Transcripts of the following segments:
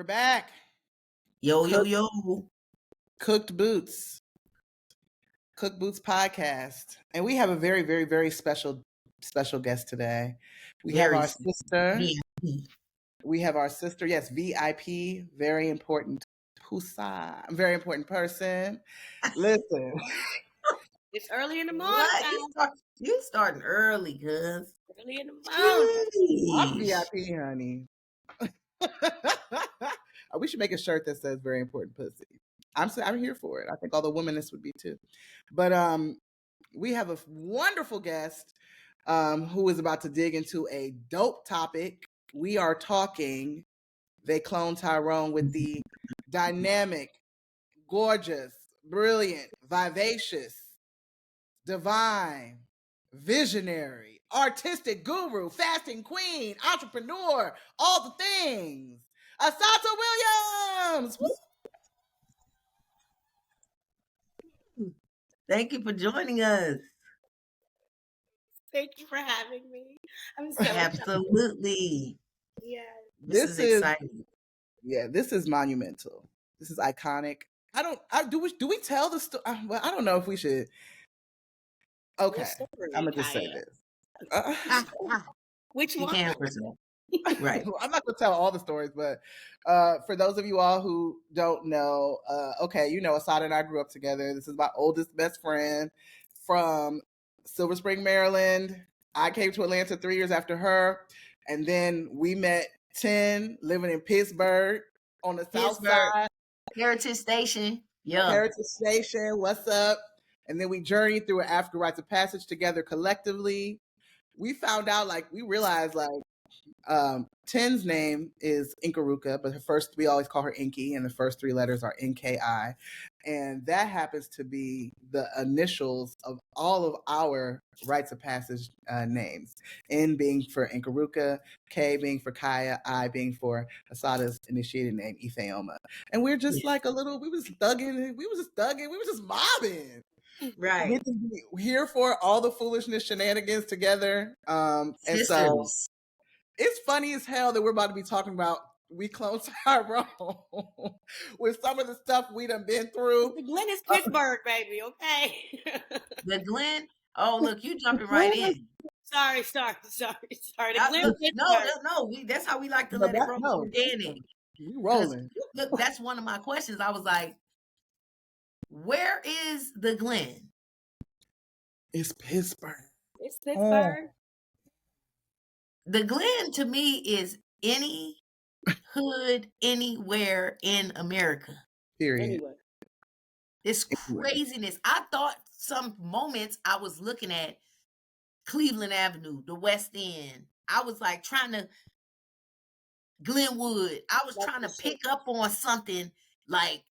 back. Yo, Cook- yo, yo. Cooked Boots. Cooked Boots podcast. And we have a very, very, very special guest today. We have Very our sister. VIP. We have our sister. Yes, VIP. Very important. Very important person. Listen. It's early in the morning. What? You starting early, cuz. Early in the morning. I'm VIP, honey. We should make a shirt that says "very important pussy." I'm here for it. I think all the womanists would be too. But we have a wonderful guest who is about to dig into a dope topic. We are talking They Cloned Tyrone with the dynamic, gorgeous, brilliant, vivacious, divine, visionary, artistic guru, fasting queen, entrepreneur, all the things. Assata Williams. Woo! Thank you for joining us. Thank you for having me. I'm so Absolutely. Yeah. This is exciting. Yeah, this is monumental. This is iconic. Do we tell the story? Well, I don't know if we should. Okay, I'm gonna just say this. Which one? Right. I'm not gonna tell all the stories, but for those of you all who don't know, okay, you know, Assata and I grew up together. This is my oldest best friend from Silver Spring, Maryland. I came to Atlanta 3 years after her, and then we met 10 living in Pittsburgh on the south side. Heritage Station. Yeah. Heritage Station, what's up? And then we journeyed through an African rites of passage together collectively. We found out, we realized, 10's name is Inkaruka, but we always call her Inky, and the first 3 letters are NKI. And that happens to be the initials of all of our rites of passage names. N being for Inkaruka, K being for Kaya, I being for Assata's initiated name, Ifeoma. And we're just we was just thugging, we was just mobbing. Right. We're here for all the foolishness shenanigans together. And so it's funny as hell that we're about to be talking about We Cloned Tyrone with some of the stuff we done been through. The Glen is Pittsburgh, baby, okay? The Glen? Oh, look, you jumping right in. Sorry. The Glen No, that's how we like to let it roll organic. We rolling. Look, that's one of my questions. I was like, where is the Glen? It's Pittsburgh. It's Pittsburgh. The Glen to me is any hood anywhere in America. Period. Anyway. It's craziness. I thought some moments I was looking at Cleveland Avenue, the West End. I was like trying to Glenwood. I was trying to pick up on something like,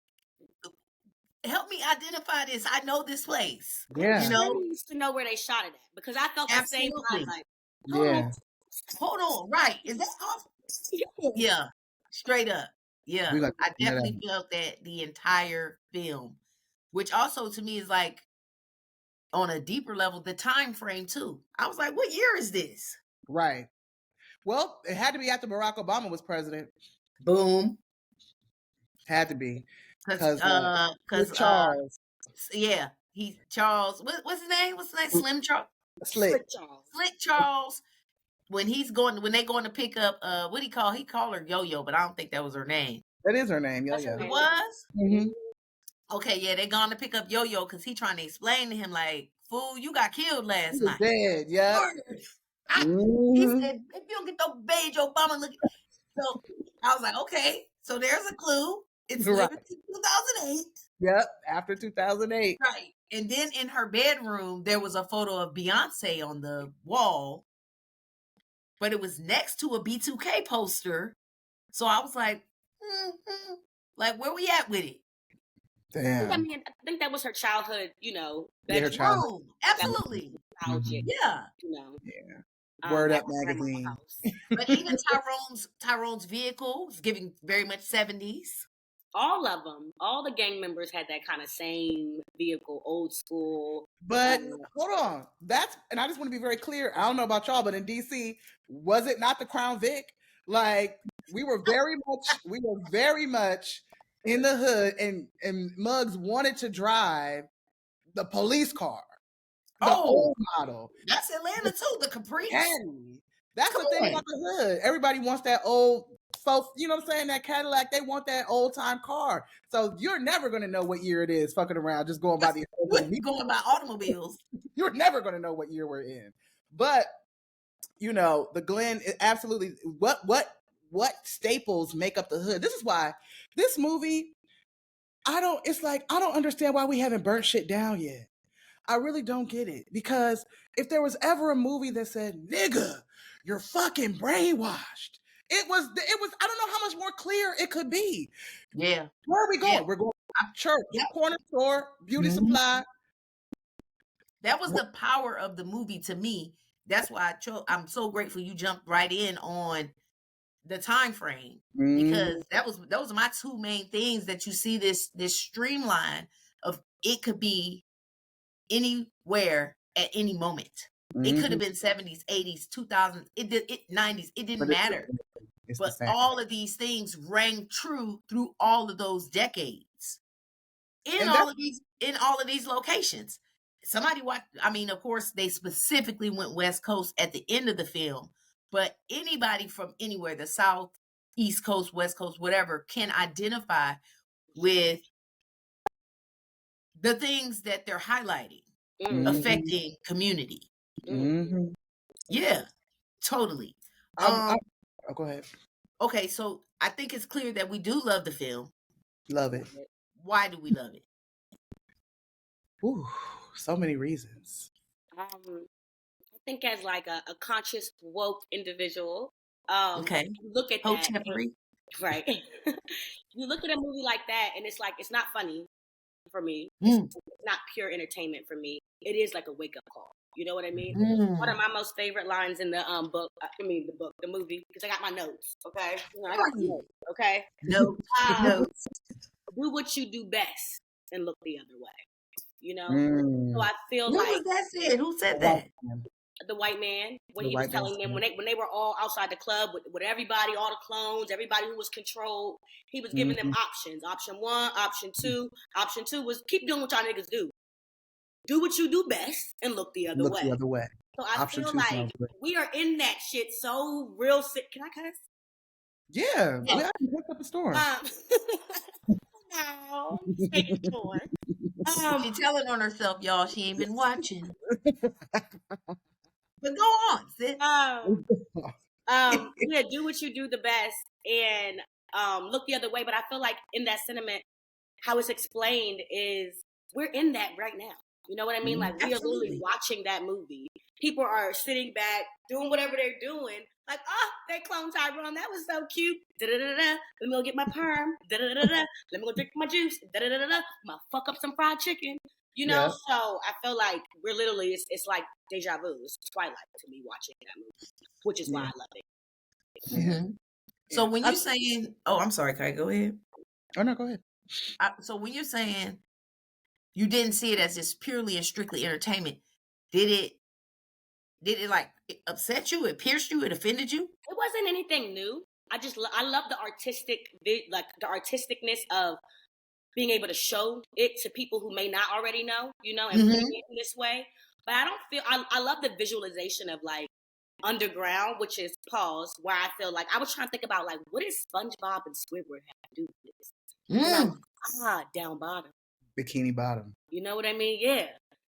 help me identify this. I know this place. Yeah. You know, I used to know where they shot it at because I felt the same vibe. Like, hold on. Right. Is that off? Yeah. Straight up. Yeah. I definitely felt that the entire film, which also to me is like on a deeper level, the time frame too. I was like, what year is this? Right. Well, it had to be after Barack Obama was president. Boom. Had to be. Because Charles. Yeah. He's Charles. What's his name? Slim Charles. Slick Charles. When they going to pick up, what do he call? He called her Yo-Yo, but I don't think that was her name. That is her name, Yo-Yo. It was? Mm-hmm. Okay, yeah, they going to pick up Yo-Yo because he trying to explain to him like, fool, you got killed last night. Dead, yeah. He said, if you don't get the beige Obama looking. So I was like, okay, so there's a clue. It's 2008. Yep, after 2008. Right. And then in her bedroom, there was a photo of Beyonce on the wall, but it was next to a B2K poster. So I was like, like, where we at with it? Damn. I mean, I think that was her childhood, her childhood. Absolutely. Yeah. Yeah. Word Up magazine. But even Tyrone's vehicle is giving very much 70s. All of them, all the gang members had that kind of same vehicle, old school. But hold on, and I just want to be very clear. I don't know about y'all, but in DC, was it not the Crown Vic? Like we were very much in the hood, and Muggs wanted to drive the police car, the old model. That's Atlanta too, the Caprice. That's the thing about the hood. Everybody wants that old, you know what I'm saying? That Cadillac, they want that old time car. So you're never gonna know what year it is. Fucking around, just going by the going by automobiles. You're never gonna know what year we're in. But you know, the Glen is absolutely what staples make up the hood. This is why this movie, I don't understand why we haven't burnt shit down yet. I really don't get it, because if there was ever a movie that said, "Nigga, you're fucking brainwashed," it was. I don't know how much more clear it could be. Yeah. Where are we going? Yeah. We're going to church, corner store, beauty supply. That was the power of the movie to me. That's why I'm so grateful you jumped right in on the time frame, because those are my two main things, that you see this streamline of it could be anywhere at any moment. It could have been 70s, 80s, 2000s, 90s. It didn't matter. But all of these things rang true through all of those decades in all of these locations. Somebody watched. I mean, of course, they specifically went West Coast at the end of the film, but anybody from anywhere, the South, East Coast, West Coast, whatever, can identify with the things that they're highlighting, affecting community. Yeah, totally. Go ahead. Okay, so I think it's clear that we do love the film. Love it. Why do we love it? Ooh, so many reasons. I think as like a conscious, woke individual. Okay. Look at that. Right. You look at a movie like that, and it's like, it's not funny for me. It's not pure entertainment for me. It is like a wake up call. You know what I mean? One of my most favorite lines in the book. The movie, because I got my notes. Okay, I got notes. Okay, notes. Do what you do best and look the other way. You know, so I feel Who said that? The white man, when he was telling them, when they were all outside the club with everybody, all the clones, everybody who was controlled, he was giving them options. Option 1, option 2. Option 2 was, keep doing what y'all niggas do. Do what you do best and look the other way. The other way. So I feel like we are in that shit so real sick. Can I cuss? Yeah. We have to pick up a storm. No, stay torn. She's telling on herself, y'all. She ain't been watching. But go on, sis. Yeah, do what you do the best and look the other way. But I feel like in that sentiment, how it's explained is we're in that right now. You know what I mean? Like, we are literally watching that movie. People are sitting back, doing whatever they're doing. Like, oh, they cloned Tyrone. That was so cute. Da-da-da-da-da. Let me go get my perm. Da-da-da-da-da. Let me go drink my juice. Da-da-da-da-da. I'm going to fuck up some fried chicken. You know? So I feel like we're literally, it's like deja vu. It's Twilight to me watching that movie, which is why I love it. So when you're saying, I'm sorry, Kai, go ahead. Oh, no, go ahead. So when you're saying you didn't see it as just purely and strictly entertainment, did it like upset you? It pierced you? It offended you? It wasn't anything new. I love the artisticness of being able to show it to people who may not already know, you know, and putting it in this way. But I don't feel, I love the visualization of like underground, which is where I feel like I was trying to think about like, what does SpongeBob and Squidward have to do with this? Down bottom. Bikini Bottom. You know what I mean? Yeah.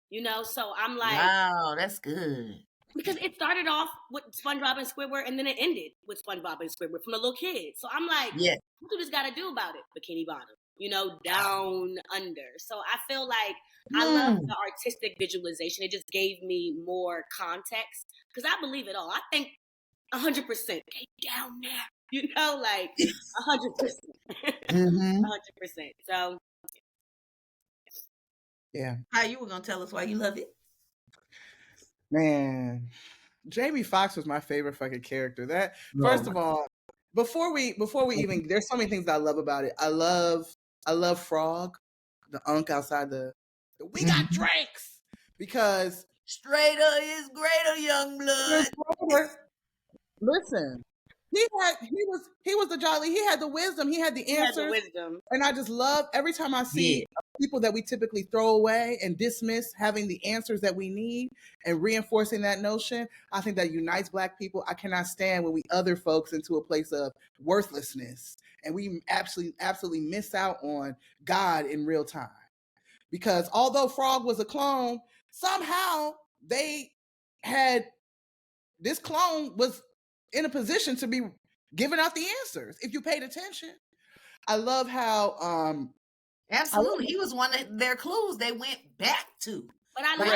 You know, so I'm like, wow, that's good. Because it started off with SpongeBob and Squidward, and then it ended with SpongeBob and Squidward from the little kids. So I'm like, what do this got to do about it? Bikini Bottom, you know, down under. So I feel like I love the artistic visualization. It just gave me more context because I believe it all. I think 100% down there, you know, like 100%, 100%. So. Yeah. How you were gonna tell us why you love it? Man, Jamie Foxx was my favorite fucking character. First of all, before we even, there's so many things that I love about it. I love Frog, the unk outside the we got drinks, because straighter is greater, young blood. Listen, He was the jolly. He had the wisdom. He had the answers. And I just love every time I see people that we typically throw away and dismiss having the answers that we need and reinforcing that notion. I think that unites Black people. I cannot stand when we other folks into a place of worthlessness and we absolutely miss out on God in real time. Because although Frog was a clone, somehow they had this clone was in a position to be giving out the answers if you paid attention. I love how absolutely he was one of their clues they went back to. But I love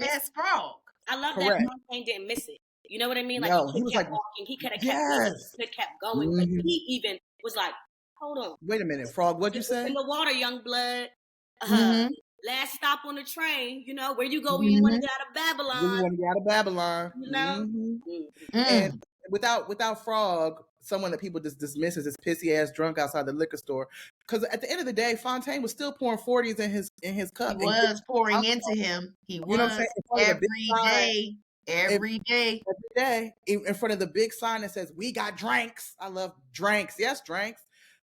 that Frog. I love that Fontaine didn't miss it. You know what I mean? Like he was kept walking. He could have kept going. But he even was like, hold on. Wait a minute, Frog, what'd you say? In the water, young blood. Last stop on the train, you know, where you go when you want to get out of Babylon. When you want to get out of Babylon. You know? And without Frog, someone that people just dismiss as this pissy ass drunk outside the liquor store. Because at the end of the day, Fontaine was still pouring 40s in his cup. He was pouring into him. He was every day. In front of the big sign that says, "We got drinks." I love drinks. Yes, drinks.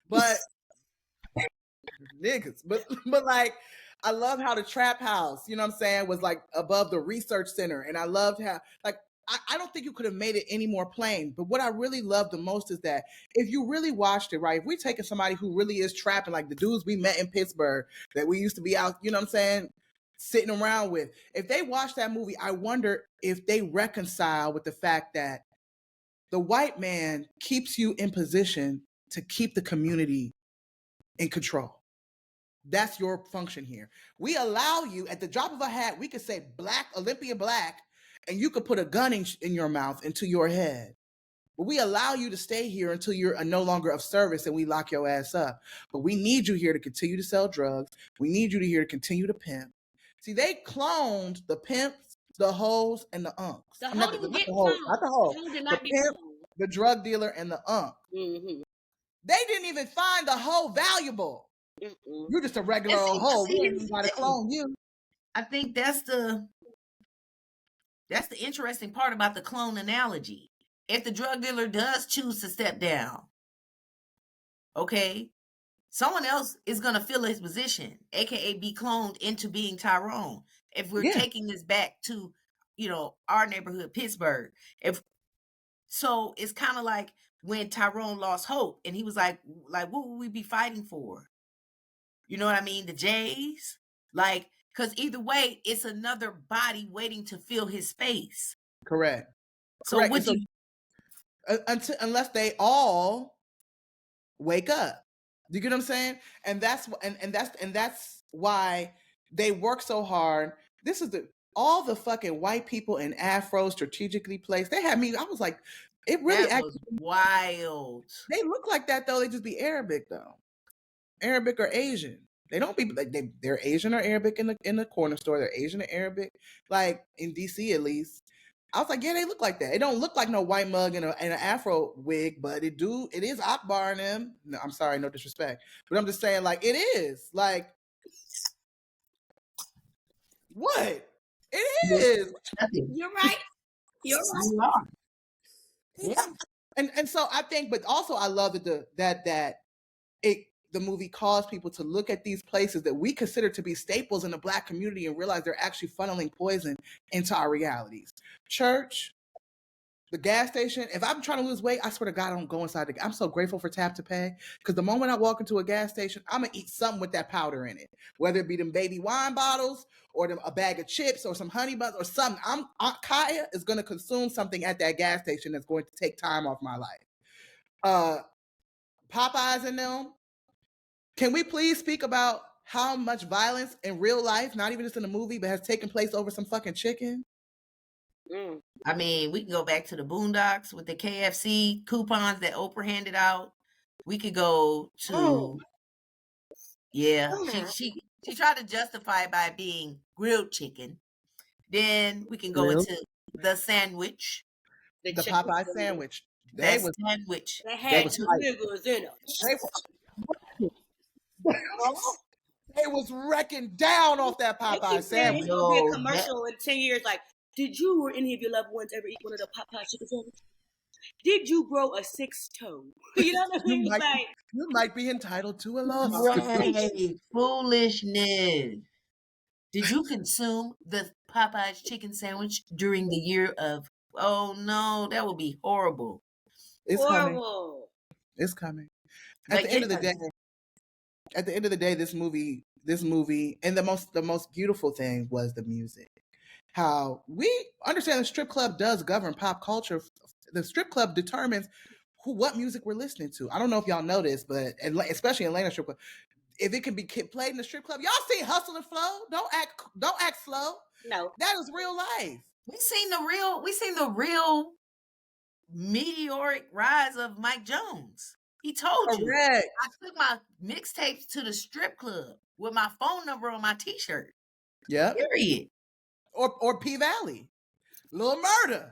But niggas. But like, I love how the trap house, you know what I'm saying, was like above the research center. And I loved how, like, I don't think you could have made it any more plain. But what I really love the most is that if you really watched it, right, if we're taking somebody who really is trapping, like the dudes we met in Pittsburgh that we used to be out, you know what I'm saying, sitting around with, if they watch that movie, I wonder if they reconcile with the fact that the white man keeps you in position to keep the community in control. That's your function here. We allow you, at the drop of a hat, we could say Black, Olympia Black, and you could put a gun in your mouth, into your head. But we allow you to stay here until you're no longer of service and we lock your ass up. But we need you here to continue to sell drugs. We need you here to continue to pimp. See, they cloned the pimps, the hoes, and the unks. Not the hoe. The pimp, the drug dealer, and the unk. They didn't even find the hoe valuable. You're just a regular old hoe. We got to clone you. I think that's the interesting part about the clone analogy. If the drug dealer does choose to step down, okay, someone else is going to fill his position, aka be cloned into being Tyrone. If we're taking this back to, you know, our neighborhood, Pittsburgh, so it's kind of like when Tyrone lost hope and he was like, what would we be fighting for? You know what I mean? The Jays, like, because either way, it's another body waiting to fill his space. Correct. So unless they all wake up, you get what I'm saying? And that's why they work so hard. This is all the fucking white people in Afro strategically placed. They had me. I was like, it really was wild. They look like that though. They just be Arabic though. Arabic or Asian. They don't be like they're Asian or Arabic in the corner store. They're Asian or Arabic, like in DC at least. I was like, yeah, they look like that. It don't look like no white mug and an Afro wig, but it is Akbar in them. No, I'm sorry, no disrespect, but I'm just saying, like, it is like what it is. You're right. You're right. Yeah. And so I think, but also I love that the movie caused people to look at these places that we consider to be staples in the Black community and realize they're actually funneling poison into our realities. Church, the gas station. If I'm trying to lose weight, I swear to God, I don't go inside I'm so grateful for Tap to Pay, because the moment I walk into a gas station, I'm going to eat something with that powder in it, whether it be them baby wine bottles or a bag of chips or some honey buns or something. Aunt Kaya is going to consume something at that gas station that's going to take time off my life. Popeyes and them. Can we please speak about how much violence in real life, not even just in the movie, but has taken place over some fucking chicken? I mean, we can go back to the Boondocks with the KFC coupons that Oprah handed out. We could go to, she tried to justify it by being grilled chicken. Then we can go into the sandwich. The Popeye sandwich. They had two niggas in it. They was wrecking down off that Popeye sandwich. It's gonna be a commercial in 10 years. Like, did you or any of your loved ones ever eat one of the Popeye chicken sandwiches? Did you grow a 6th toe? You know what I mean? You might be entitled to a lawsuit. Right. Foolishness. Did you consume the Popeye's chicken sandwich during the year of? Oh no, that would be horrible. It's horrible. Coming. It's coming. At the end of the day, this movie, and the most beautiful thing was the music. How we understand the strip club does govern pop culture. The strip club determines what music we're listening to. I don't know if y'all know this, but especially in Atlanta strip club, if it can be played in the strip club, y'all see Hustle and Flow. Don't act slow. No, that is real life. We seen the real meteoric rise of Mike Jones. He told you. I took my mixtapes to the strip club with my phone number on my T-shirt. Yeah. Period. Or P Valley, Lil Murda,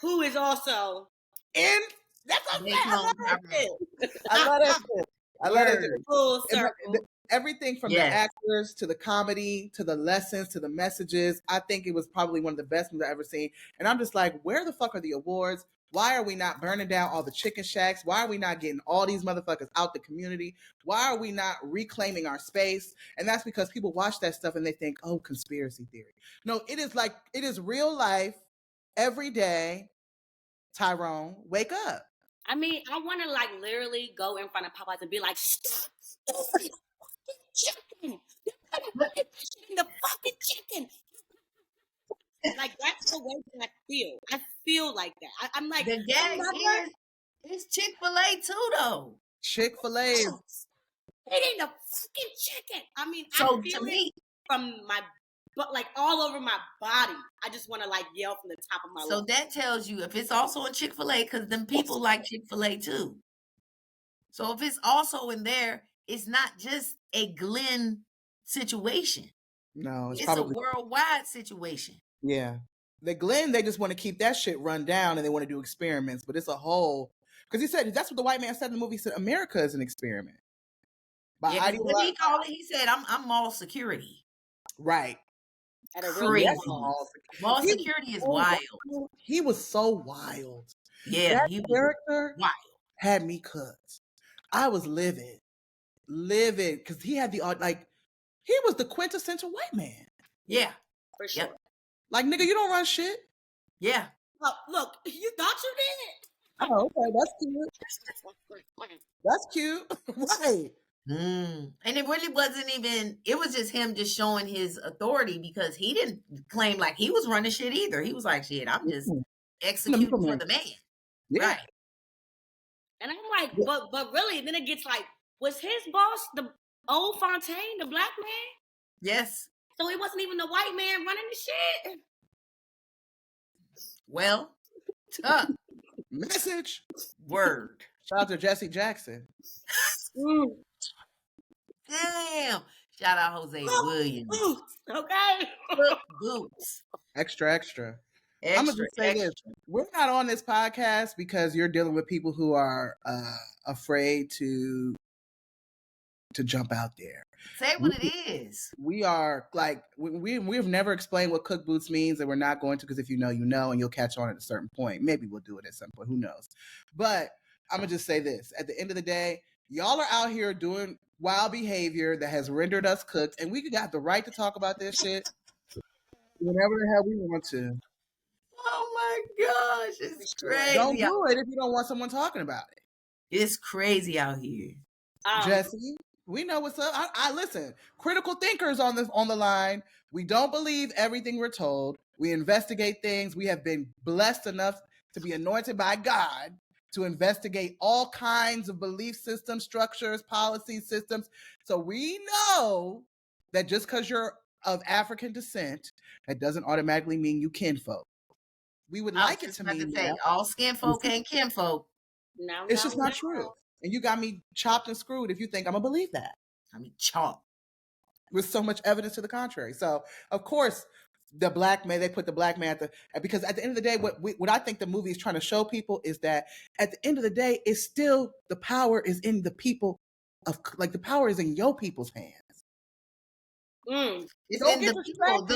who is also in. That's what I'm saying. I love that shit. I love it. Full circle. Everything from the actors to the comedy to the lessons to the messages. I think it was probably one of the best movies I've ever seen. And I'm just like, where the fuck are the awards? Why are we not burning down all the chicken shacks? Why are we not getting all these motherfuckers out the community? Why are we not reclaiming our space? And that's because people watch that stuff and they think, oh, conspiracy theory. No, it is real life, every day. Tyrone, wake up. I mean, I want to literally go in front of Popeyes and be like, stop chicken. You're the fucking chicken. That's the way that I feel. I feel like that. I'm like, the gag is it's Chick-fil-A too, though. Chick-fil-A. It ain't a fucking chicken. I mean, so I feel to me, from my all over my body. I just want to yell from the top of my lungs. So that tells you if it's also in Chick-fil-A, because them people like Chick-fil-A too. So if it's also in there, it's not just a Glen situation. No, it's probably a worldwide situation. Yeah. The Glen, they just want to keep that shit run down and they want to do experiments, but it's a whole, because he said, that's what the white man said in the movie. He said, America is an experiment. What did he call it? He said, I'm mall security. Right. At a crazy. Mall security is wild. He was so wild. Yeah. That character had me cooked. I was livid. Because he had he was the quintessential white man. Yeah. For sure. Nigga, you don't run shit. Yeah. Oh, look, you thought you did. Oh, okay, that's cute. That's cute. Right. And it really wasn't even, it was just him just showing his authority because he didn't claim like he was running shit either. He was like, shit, I'm just executing for the man. Yeah. Right. And I'm like, but really, then it gets was his boss the old Fontaine, the black man? Yes. So he wasn't even the white man running the shit. Well, message. Word. Shout out to Jesse Jackson. Damn. Shout out Jose Williams. Okay. Boots. Extra. I'm going to just say this. We're not on this podcast because you're dealing with people who are afraid to jump out there. Say what it is. We are we've never explained what cook boots means, and we're not going to, because if you know, and you'll catch on at a certain point. Maybe we'll do it at some point. Who knows? But I'm going to just say this. At the end of the day, y'all are out here doing wild behavior that has rendered us cooked, and we got the right to talk about this shit whenever the hell we want to. Oh my gosh, it's crazy. Don't do it if you don't want someone talking about it. It's crazy out here. Jesse, we know what's up. I listen. Critical thinkers on the line. We don't believe everything we're told. We investigate things. We have been blessed enough to be anointed by God to investigate all kinds of belief systems, structures, policies, systems. So we know that just because you're of African descent, that doesn't automatically mean you kinfolk. We would like it to mean that. All skin folk ain't kinfolk. No, it's just not true. And you got me chopped and screwed if you think I'm going to believe that. I mean, chopped. With so much evidence to the contrary. So, of course, the black man, they put the black man because at the end of the day, what I think the movie is trying to show people is that at the end of the day, it's still the power is in the people the power is in your people's hands. It's in the people,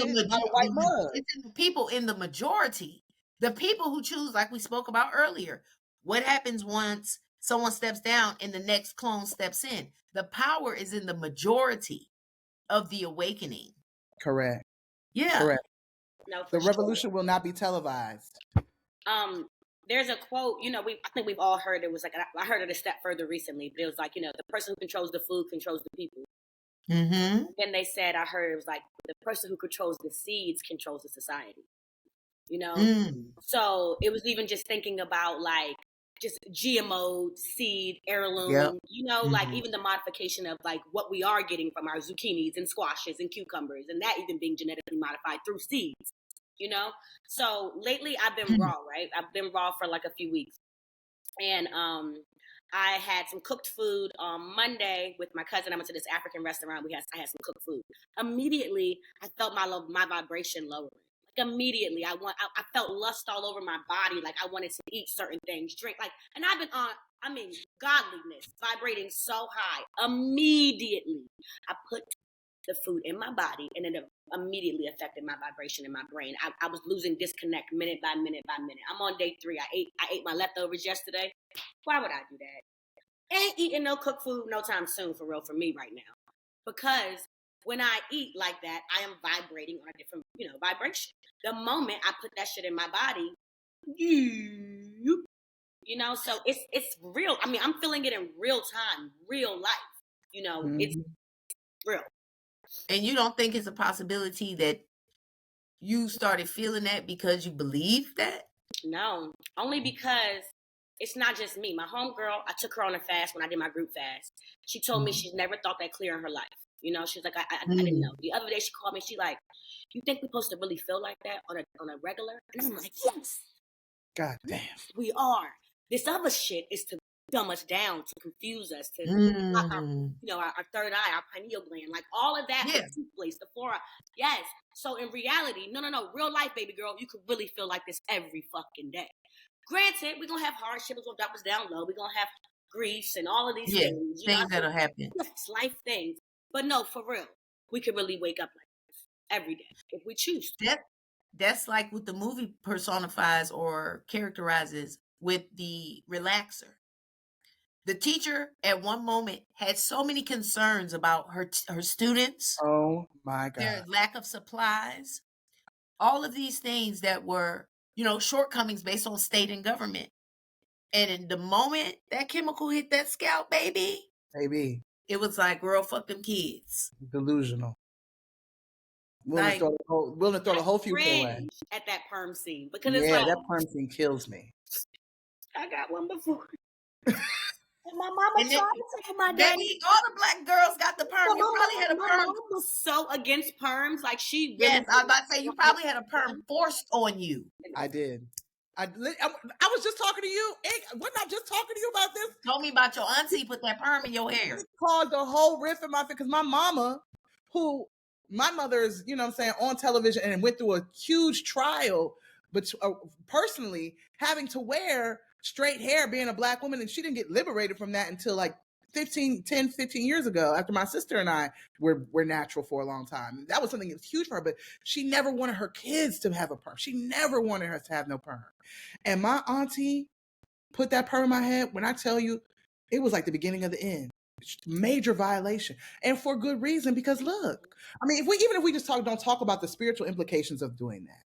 it's in the people in the majority The people who choose, like we spoke about earlier, what happens once someone steps down and the next clone steps in? The power is in the majority of the awakening. Correct. Yeah. Correct. No, the revolution will not be televised. There's a quote, I think we've all heard. It was like, I heard it a step further recently, but it was like, the person who controls the food controls the people. Mm-hmm. Then they said, I heard it was like, the person who controls the seeds controls the society. So it was even just thinking about like just GMO seed, heirloom, like even the modification of like what we are getting from our zucchinis and squashes and cucumbers, and that even being genetically modified through seeds, So lately I've been raw, right? I've been raw for like a few weeks. And I had some cooked food on Monday with my cousin. I went to this African restaurant. I had some cooked food. Immediately, I felt my vibration lowering. Like immediately, I felt lust all over my body. Like I wanted to eat certain things, drink. Like, and I've been godliness, vibrating so high. Immediately, I put the food in my body, and it immediately affected my vibration in my brain. I was losing disconnect minute by minute by minute. I'm on day 3. I ate my leftovers yesterday. Why would I do that? Ain't eating no cooked food no time soon for real for me right now. Because when I eat like that, I am vibrating on a different, vibration. The moment I put that shit in my body, so it's real. I mean, I'm feeling it in real time, real life. It's real. And you don't think it's a possibility that you started feeling that because you believe that? No, only because it's not just me. My homegirl, I took her on a fast when I did my group fast. She told me she's never thought that clear in her life. She's like, I didn't know. The other day she called me. She like, you think we're supposed to really feel like that on a regular? And I'm like, yes. God damn. We are. This other shit is to dumb us down, to confuse us, to our third eye, our pineal gland, like all of that, the place, the forearm. Yes. So in reality, no, real life, baby girl, you could really feel like this every fucking day. Granted, we're gonna have hardship, we're gonna drop us down low, we're gonna have griefs and all of these things. Things that'll happen. Yes, life things. But no, for real, we could really wake up like this every day if we choose to. That's like what the movie personifies or characterizes with the relaxer. The teacher at one moment had so many concerns about her students. Oh my God. Their lack of supplies. All of these things that were, shortcomings based on state and government. And in the moment that chemical hit that scalp, baby, it was like, girl, fuck them kids. Delusional. Willing to throw the whole future away. At that perm scene. Because it's like, that perm scene kills me. I got one before. And my mama tried to take my daddy. Baby, all the black girls got the perm. You probably had a perm. My mom was so against perms. Like she really. Yes, I was about to say, you probably had a perm forced on you. I did. I was just talking to you. Wasn't I just talking to you about this? Told me about your auntie put that perm in your hair. It caused a whole rift in my face because my mother is, on television and went through a huge trial, but personally having to wear straight hair being a black woman, and she didn't get liberated from that until like 15 years ago after my sister and I were natural for a long time. That was something that was huge for her, but she never wanted her kids to have a perm. She never wanted her to have no perm. And my auntie put that perm in my head. When I tell you, it was like the beginning of the end. Major violation, and for good reason, because look, I mean, if we just don't talk about the spiritual implications of doing that.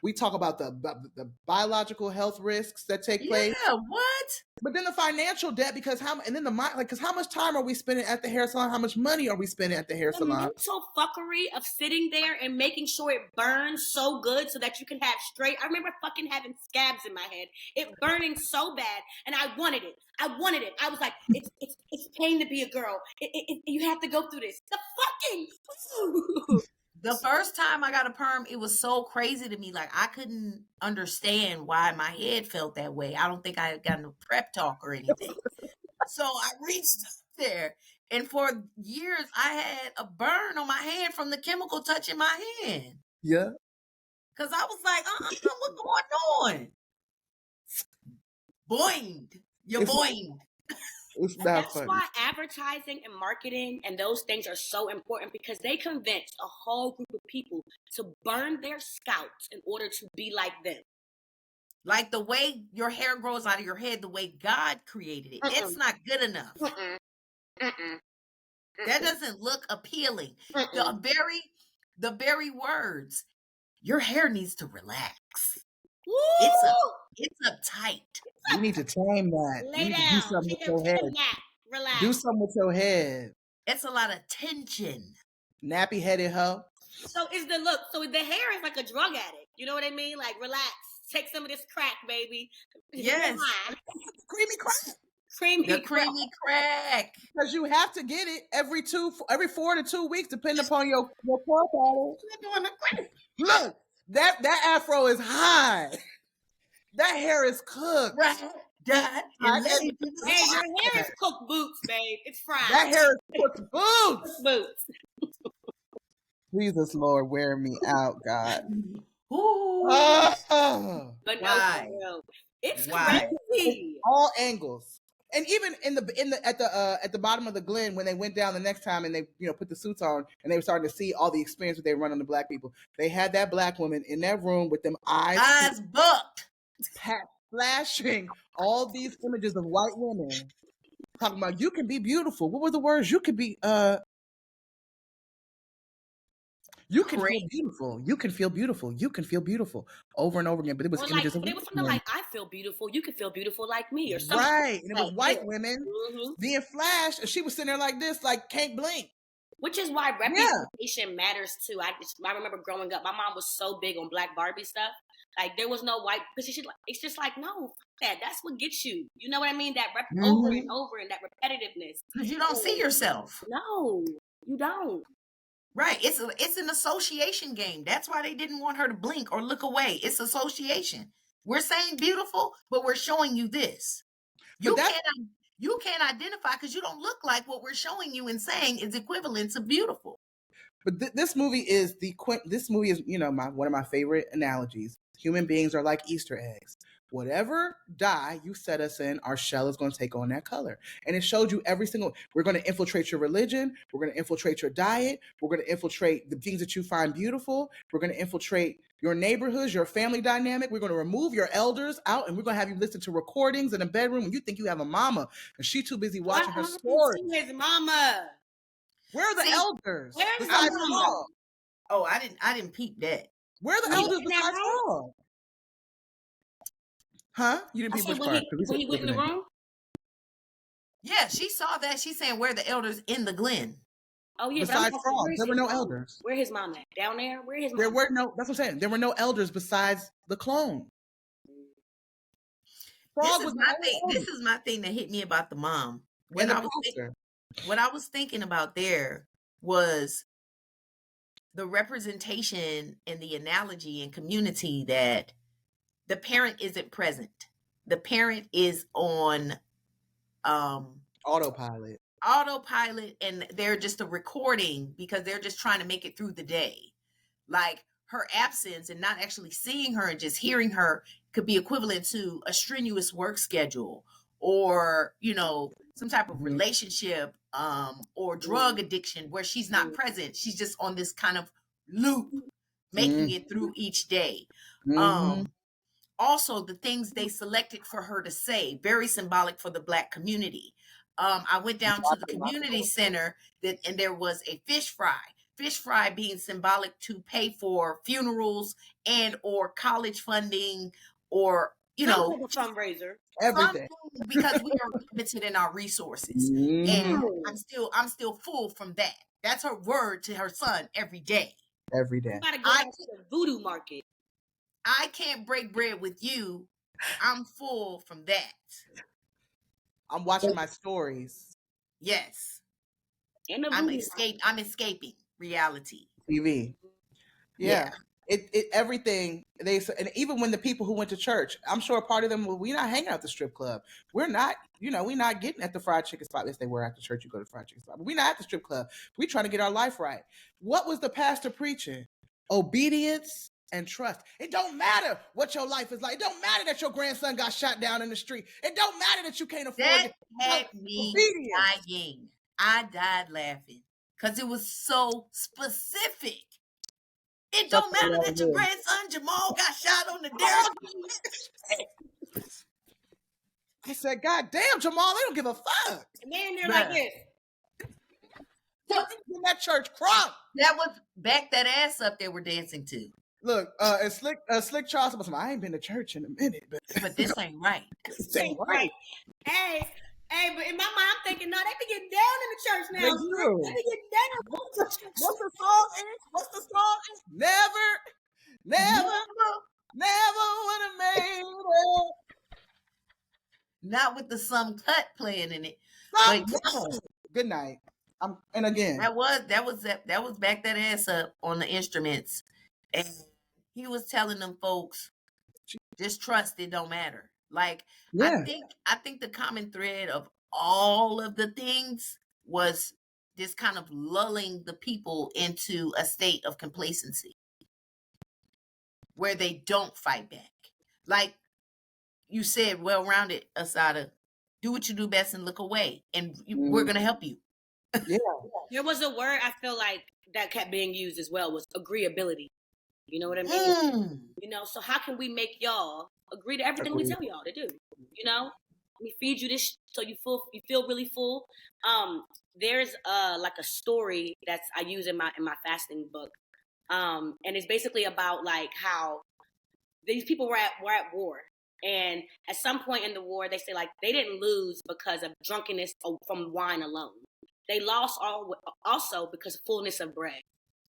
We talk about the biological health risks that take place. Yeah, what? But then the financial debt, because how much time are we spending at the hair salon? How much money are we spending at the hair salon? The mental fuckery of sitting there and making sure it burns so good so that you can have straight. I remember fucking having scabs in my head. It burning so bad, and I wanted it. I was like, it's pain to be a girl. You have to go through this. The fucking. The first time I got a perm, it was so crazy to me. Like, I couldn't understand why my head felt that way. I don't think I had gotten a prep talk or anything. So I reached there, and for years, I had a burn on my hand from the chemical touching my hand. Yeah. Because I was like, what's going on? Boinged. You're boinged. That's why advertising and marketing and those things are so important, because they convince a whole group of people to burn their scalps in order to be like them. Like the way your hair grows out of your head, the way God created it. It's not good enough. That doesn't look appealing. The very words, your hair needs to relax. It's uptight. You need to tame that. Lay you need down. to do something with your head. Relax. Do something with your head. It's a lot of tension. Nappy headed hoe. So the hair is like a drug addict. You know what I mean? Like, relax. Take some of this crack, baby. Yes. Creamy crack. Creamy crack. Because you have to get it every 4 to 2 weeks, depending upon your profile. Look, that afro is high. That hair is cooked. Right. Hey, your hair is cooked boots, babe. It's fried. That hair is cooked boots. Boots. Jesus, Lord, wear me out, God. But no, it's crazy. All angles. And even at the bottom of the Glen, when they went down the next time and they put the suits on and they were starting to see all the experience that they run on the black people, they had that black woman in that room with them eyes booked, flashing all these images of white women talking about you can be beautiful. What were the words? You could be you can feel beautiful. You can feel beautiful. You can feel beautiful over and over again. But it was images of it was something like, I feel beautiful. You can feel beautiful like me, or something. Right. And it was white women being flashed, and she was sitting there like this, like can't blink. Which is why representation matters too. I remember growing up, my mom was so big on Black Barbie stuff. Like, there was no white, because it's just like, no, that's what gets you. You know what I mean? That over and over, and that repetitiveness. Because you don't see yourself. No, you don't. Right. It's an association game. That's why they didn't want her to blink or look away. It's association. We're saying beautiful, but we're showing you this. You can't identify because you don't look like what we're showing you and saying is equivalent to beautiful. But this movie is one of my favorite analogies. Human beings are like Easter eggs. Whatever dye you set us in, our shell is going to take on that color. And it showed you we're going to infiltrate your religion. We're going to infiltrate your diet. We're going to infiltrate the things that you find beautiful. We're going to infiltrate your neighborhoods, your family dynamic. We're going to remove your elders out, and we're going to have you listen to recordings in a bedroom when you think you have a mama and she's too busy watching her stories. His mama. Where are the elders? Where's the mama? Oh, I didn't peep that. Where are the elders besides Paul? Huh? You didn't peep which part? When he went in the room? Yeah, she saw that. She's saying, where are the elders in the Glen? Oh, yeah. Besides Frog, there were no elders. Where his mom at? Down there? Where his mom? There were no, that's what I'm saying. There were no elders besides the clone. This is my thing that hit me about the mom. What I was thinking about there was the representation and the analogy and community that the parent isn't present. The parent is on autopilot, and they're just a recording because they're just trying to make it through the day. Like, her absence and not actually seeing her and just hearing her could be equivalent to a strenuous work schedule or, some type of relationship or drug addiction where she's not present. She's just on this kind of loop, making it through each day. Also, the things they selected for her to say, very symbolic for the Black community. I went down to the community center and there was a fish fry being symbolic to pay for funerals and or college funding or, fundraiser. Everything. Because we are limited in our resources. And I'm still full from that. That's her word to her son every day. Every day. You gotta go to the voodoo market. I can't break bread with you. I'm full from that. I'm watching my stories. Yes. I'm escaping reality. TV. Yeah. It everything and even when the people who went to church, I'm sure a part of them, we're not hanging out at the strip club. We're not, we're not getting at the fried chicken spot. Yes, they were at the church. You go to the fried chicken spot, but we're not at the strip club. We're trying to get our life right. What was the pastor preaching? Obedience and trust. It don't matter what your life is like. It don't matter that your grandson got shot down in the street. It don't matter that you can't afford it. That had me dying. I died laughing because it was so specific. It don't matter that your grandson Jamal got shot on the dare. I said, God damn, Jamal, they don't give a fuck. And they're in there like this. In that church crunk. That was Back That Ass Up they were dancing to. Look, and Slick Charles was, I ain't been to church in a minute, but this ain't right. This ain't right. Hey, but in my mind, I'm thinking, no, they be getting down in the church now. They be getting down. What's the song? What's the song? Never would have made it. Not with the Some Cut playing in it. Good night. And again, that was Back That Ass Up on the instruments, and he was telling them folks, just trust it don't matter. Like I think the common thread of all of the things was this kind of lulling the people into a state of complacency where they don't fight back. Like you said, well-rounded, Assata, do what you do best and look away, and we're gonna help you. Yeah. There was a word I feel like that kept being used as well, was agreeability. You know what I mean? You know, so how can we make y'all agree to everything we tell y'all to do? You know, we feed you this so you feel really full. There's like a story that's I use in my fasting book, and it's basically about like how these people were at war. And at some point in the war, they say like they didn't lose because of drunkenness from wine alone. They lost also because of fullness of bread,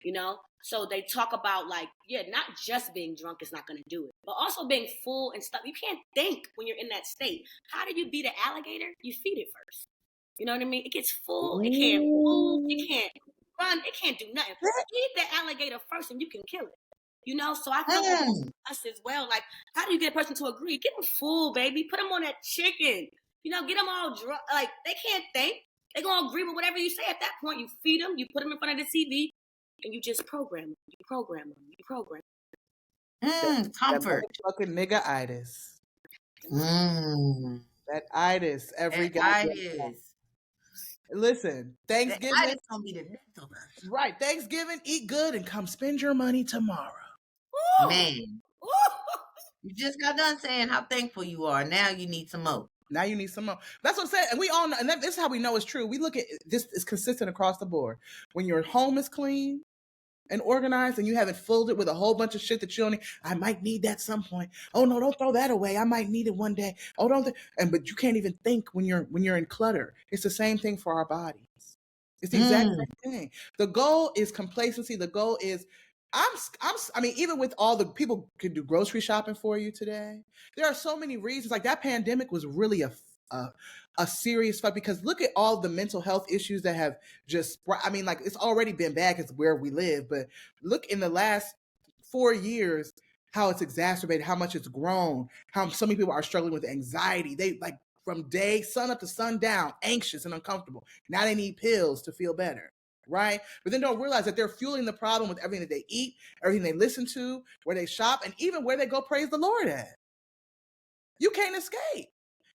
you know? So they talk about like, not just being drunk is not going to do it, but also being full and stuff. You can't think when you're in that state. How do you beat an alligator? You feed it first. You know what I mean? It gets full. It can't move. It can't run. It can't do nothing. Feed the alligator first and you can kill it. You know, so I feel like us as well. Like, how do you get a person to agree? Get them full, baby. Put them on that chicken. You know, get them all drunk. Like, they can't think. They're going to agree with whatever you say. At that point, you feed them, you put them in front of the TV, and you just program them. You program them. Comfort. That fucking nigga-itis. That itis. Every guy. Listen, Thanksgiving. That itis gonna be the next of us. Right. Thanksgiving, eat good and come spend your money tomorrow. Ooh. Man. Ooh. You just got done saying how thankful you are. Now you need some more. That's what I'm saying. And we all know, and this is how we know it's true. We look at this is consistent across the board. When your home is clean and organized and you haven't filled it with a whole bunch of shit that you don't need. I might need that at some point. Oh no, don't throw that away. I might need it one day. Oh, but you can't even think when you're in clutter. It's the same thing for our bodies. It's the exact same thing. The goal is complacency. The goal is I mean, even with all the people could do grocery shopping for you today, there are so many reasons. Like that pandemic was really a serious fuck, because look at all the mental health issues that have like it's already been bad because where we live, but look in the last 4 years, how it's exacerbated, how much it's grown, how so many people are struggling with anxiety. They like from sun up to sundown, anxious and uncomfortable. Now they need pills to feel better. Right? But then don't realize that they're fueling the problem with everything that they eat, everything they listen to, where they shop, and even where they go praise the Lord at. You can't escape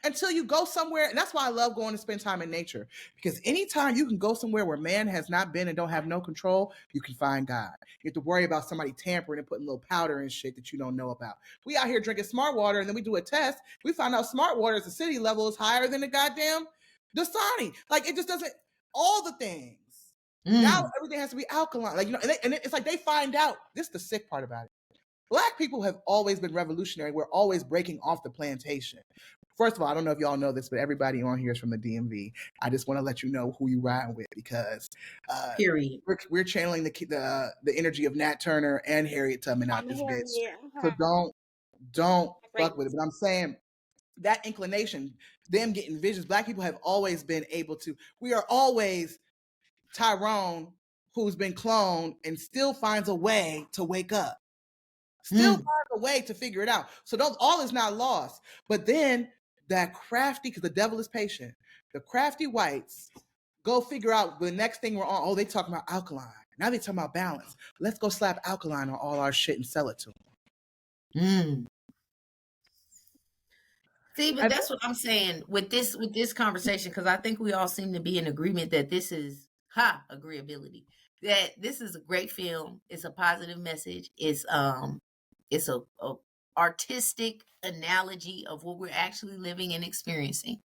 until you go somewhere. And that's why I love going to spend time in nature, because anytime you can go somewhere where man has not been and don't have no control, you can find God. You have to worry about somebody tampering and putting little powder and shit that you don't know about. We out here drinking smart water, and then we do a test. We find out smart water at the city level is higher than the goddamn Dasani. Like it just doesn't, all the things. Now everything has to be alkaline. Like, you know, and it's like they find out, this is the sick part about it. Black people have always been revolutionary. We're always breaking off the plantation. First of all, I don't know if y'all know this, but everybody on here is from the DMV. I just want to let you know who you ride with, because period. We're channeling the energy of Nat Turner and Harriet Tubman out this bitch. Yeah. So don't fuck with it. But I'm saying that inclination, them getting visions, Black people have always been able to. We are always Tyrone, who's been cloned and still finds a way to wake up. Still finds a way to figure it out. So all is not lost. But then that crafty, because the devil is patient, the crafty whites go figure out the next thing we're on. Oh, they talking about alkaline. Now they talking about balance. Let's go slap alkaline on all our shit and sell it to them. See, but that's what I'm saying with this conversation, because I think we all seem to be in agreement that this is agreeability. that this is a great film. It's a positive message. It's a artistic analogy of what we're actually living and experiencing.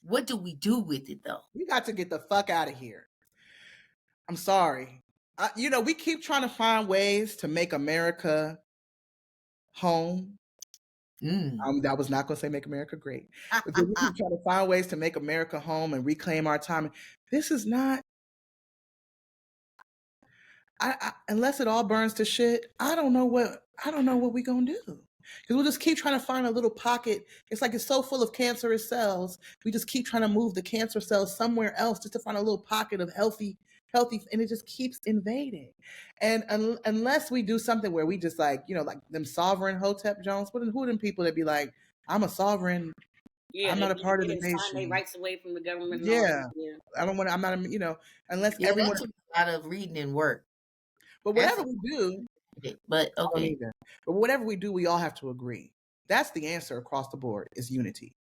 What do we do with it, though? We got to get the fuck out of here. I'm sorry. We keep trying to find ways to make America home. That was not going to say make America great. We keep trying to find ways to make America home and reclaim our time. This is not. Unless it all burns to shit, I don't know what we gonna do. Because we'll just keep trying to find a little pocket. It's like it's so full of cancerous cells. We just keep trying to move the cancer cells somewhere else just to find a little pocket of healthy, and it just keeps invading. And unless we do something where we just like them sovereign Hotep Jones, who are them people that be like, I'm a sovereign. Yeah, I'm not a part of the nation. Sign their rights away from the government. Yeah. I don't want. I'm not. Unless everyone. That's a lot of reading and work. But whatever we do, but okay. But whatever we do, we all have to agree. That's the answer across the board, is unity.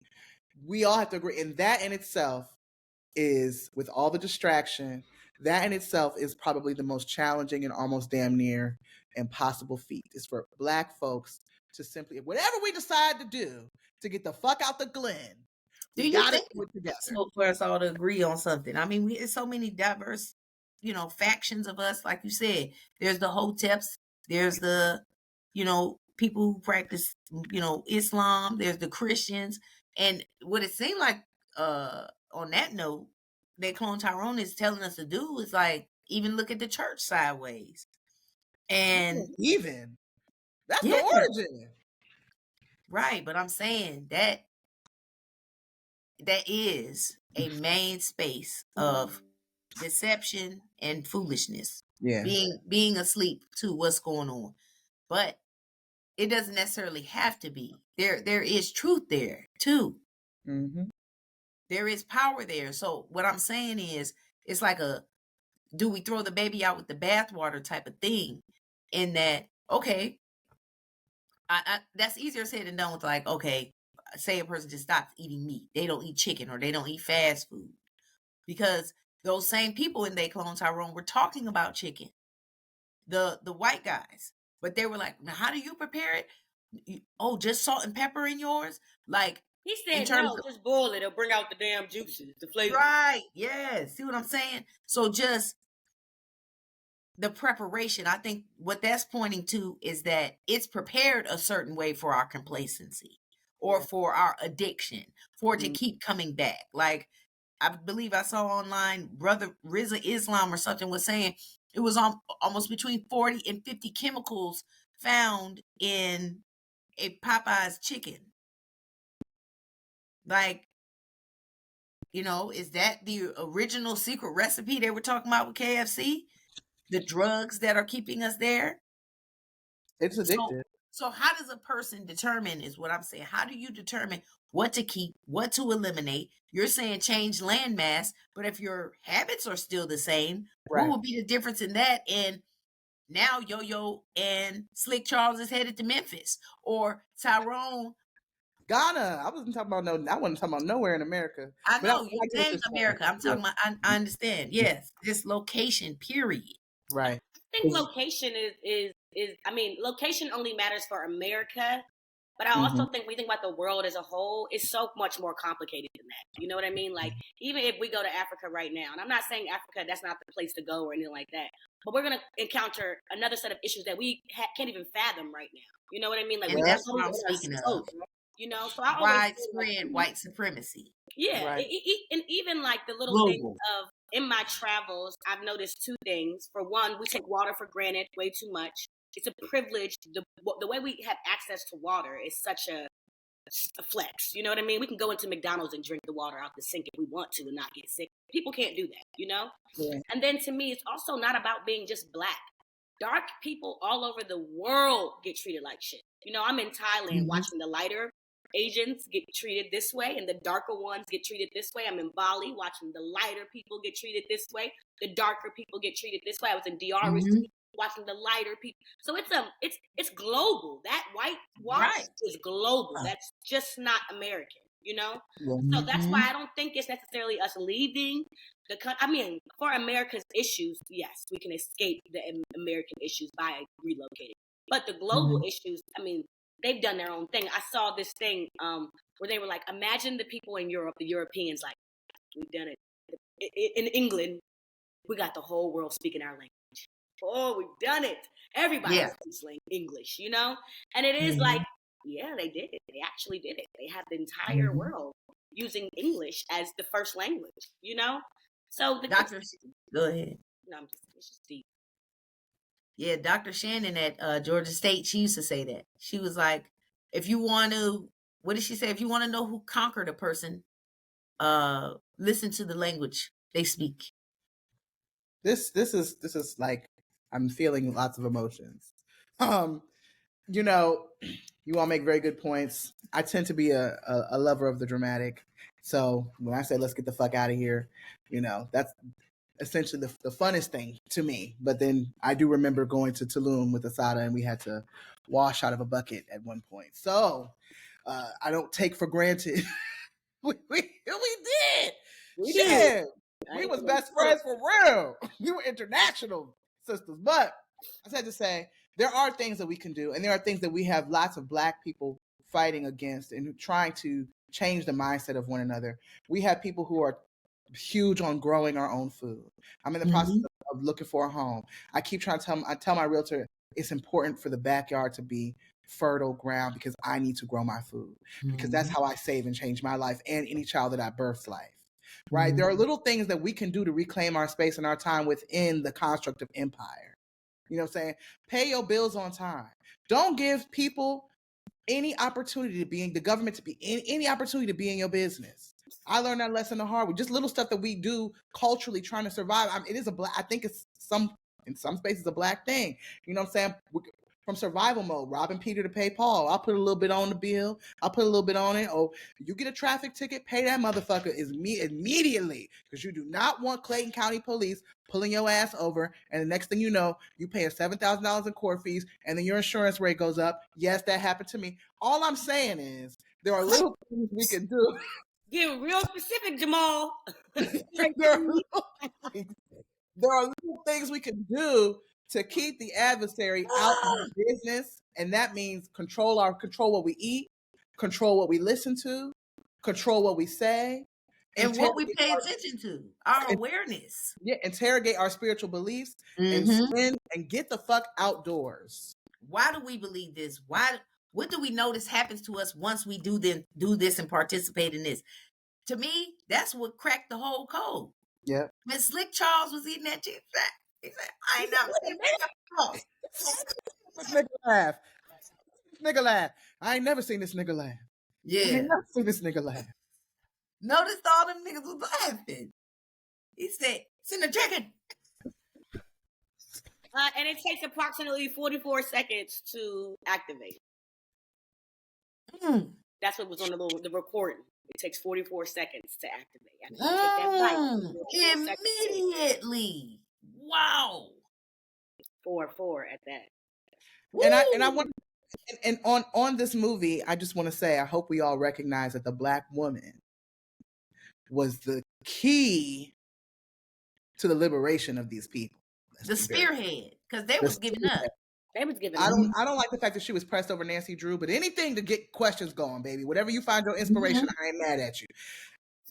We all have to agree. And that in itself is, with all the distraction, that in itself is probably the most challenging and almost damn near impossible feat. Is for Black folks to simply, whatever we decide to do to get the fuck out the Glen, we got to do it together. So for us all to agree on something. I mean, there's so many diverse factions of us. Like you said, there's the Hoteps, there's the people who practice Islam, there's the Christians, and what it seemed like on that note that Cloned Tyrone is telling us to do is like even look at the church sideways. And even that's the origin, right? But I'm saying that is a main space of deception and foolishness. Yeah, being asleep to what's going on, but it doesn't necessarily have to be. There is truth there too. Mm-hmm. There is power there. So what I'm saying is, it's like do we throw the baby out with the bathwater type of thing? In that, okay, that's easier said than done. With like, okay, say a person just stops eating meat, they don't eat chicken or they don't eat fast food, because those same people in They Cloned Tyrone were talking about chicken, the white guys, but they were like, now, how do you prepare it? Oh, just salt and pepper in yours? Like, he said, no, just boil it. It'll bring out the damn juices, the flavor. Right. Yeah. See what I'm saying? So just the preparation, I think what that's pointing to is that it's prepared a certain way for our complacency or for our addiction, for it to keep coming back. Like, I believe I saw online, Brother Rizza Islam or something was saying it was almost between 40 and 50 chemicals found in a Popeye's chicken. Like, is that the original secret recipe they were talking about with KFC? The drugs that are keeping us there? It's addictive. So how does a person determine, is what I'm saying. How do you determine what to keep, what to eliminate? You're saying change landmass, but if your habits are still the same, right, what would be the difference in that? And now Yo-Yo and Slick Charles is headed to Memphis, or Tyrone. Ghana. I wasn't talking about nowhere in America. I know you're saying America. I'm talking about. I understand. Yes, this location. Period. Right. I think location is. I mean, location only matters for America, but I also think when we think about the world as a whole, it's so much more complicated than that. You know what I mean? Like, even if we go to Africa right now, and I'm not saying Africa, that's not the place to go or anything like that, but we're going to encounter another set of issues that we can't even fathom right now. You know what I mean? Like, and that's what I'm speaking of. So I widespread white supremacy. Yeah, right. And even like the little things of, in my travels, I've noticed two things. For one, we take water for granted way too much. It's a privilege. The way we have access to water is such a flex. You know what I mean? We can go into McDonald's and drink the water out the sink if we want to and not get sick. People can't do that, Yeah. And then to me, it's also not about being just Black. Dark people all over the world get treated like shit. I'm in Thailand watching the lighter Asians get treated this way and the darker ones get treated this way. I'm in Bali watching the lighter people get treated this way. The darker people get treated this way. I was in DR recently watching the lighter people. So it's global. That white wash is global. That's just not American. you know? Mm-hmm. So that's why I don't think it's necessarily us leaving the country. I mean, for America's issues, yes, we can escape the American issues by relocating. But the global issues, I mean, they've done their own thing. I saw this thing where they were like, imagine the people in Europe, the Europeans, like, we've done it. In England, we got the whole world speaking our language. Oh, we've done it. Everybody speaks English, you know? And it is like, yeah, they did it. They actually did it. They have the entire world using English as the first language, you know? So the Dr. Go ahead. No, it's just deep. Yeah, Dr. Shannon at Georgia State, she used to say that. She was like, if you want to, what did she say? If you want to know who conquered a person, listen to the language they speak. This is like, I'm feeling lots of emotions. You know, you all make very good points. I tend to be a lover of the dramatic. So when I say let's get the fuck out of here, you know, that's essentially the funnest thing to me. But then I do remember going to Tulum with Assata, and we had to wash out of a bucket at one point. So I don't take for granted. we did. We Shit. did. We was best friends for real. We were international sisters. But I had to say, there are things that we can do, and there are things that we have lots of Black people fighting against and trying to change the mindset of one another. We have people who are huge on growing our own food. I'm in the process of looking for a home. I keep trying to tell my realtor it's important for the backyard to be fertile ground because I need to grow my food, because that's how I save and change my life and any child that I birth's life. Right? There are little things that we can do to reclaim our space and our time within the construct of empire. You know what I'm saying? Pay your bills on time. Don't give people any opportunity to be in the government, to be in any opportunity to be in your business. I learned that lesson the hard way. Just little stuff that we do culturally trying to survive. I mean, it is I think it's in some spaces a Black thing. You know what I'm saying? From survival mode, robbing Peter to pay Paul. I'll put a little bit on the bill. I'll put a little bit on it. Oh, you get a traffic ticket, pay that motherfucker immediately, because you do not want Clayton County Police pulling your ass over, and the next thing you know, you paying $7,000 in court fees, and then your insurance rate goes up. Yes, that happened to me. All I'm saying is there are little things we can do. Getting real specific, Jamal. there are little things we can do to keep the adversary out of our business, and that means control what we eat, control what we listen to, control what we say, and what we pay attention to, our awareness. Yeah, interrogate our spiritual beliefs and get the fuck outdoors. Why do we believe this? What do we notice happens to us once we do this and participate in this? To me, that's what cracked the whole code. Yeah. When Slick Charles was eating that chips, he said, I ain't never seen this nigga laugh. This nigga laugh. I ain't never seen this nigga laugh. Yeah. I ain't never seen this nigga laugh. Notice all them niggas was laughing. He said, it's in the chicken. And it takes approximately 44 seconds to activate. That's what was on the recording. It takes 44 seconds to activate. I mean, take that immediately. Wow. 4 at that. Woo! And I want, and on this movie, I just want to say, I hope we all recognize that the Black woman was the key to the liberation of these people. The spearhead, because they was giving up. They was giving up. I don't like the fact that she was pressed over Nancy Drew, but anything to get questions going, baby. Whatever you find your inspiration, I ain't mad at you.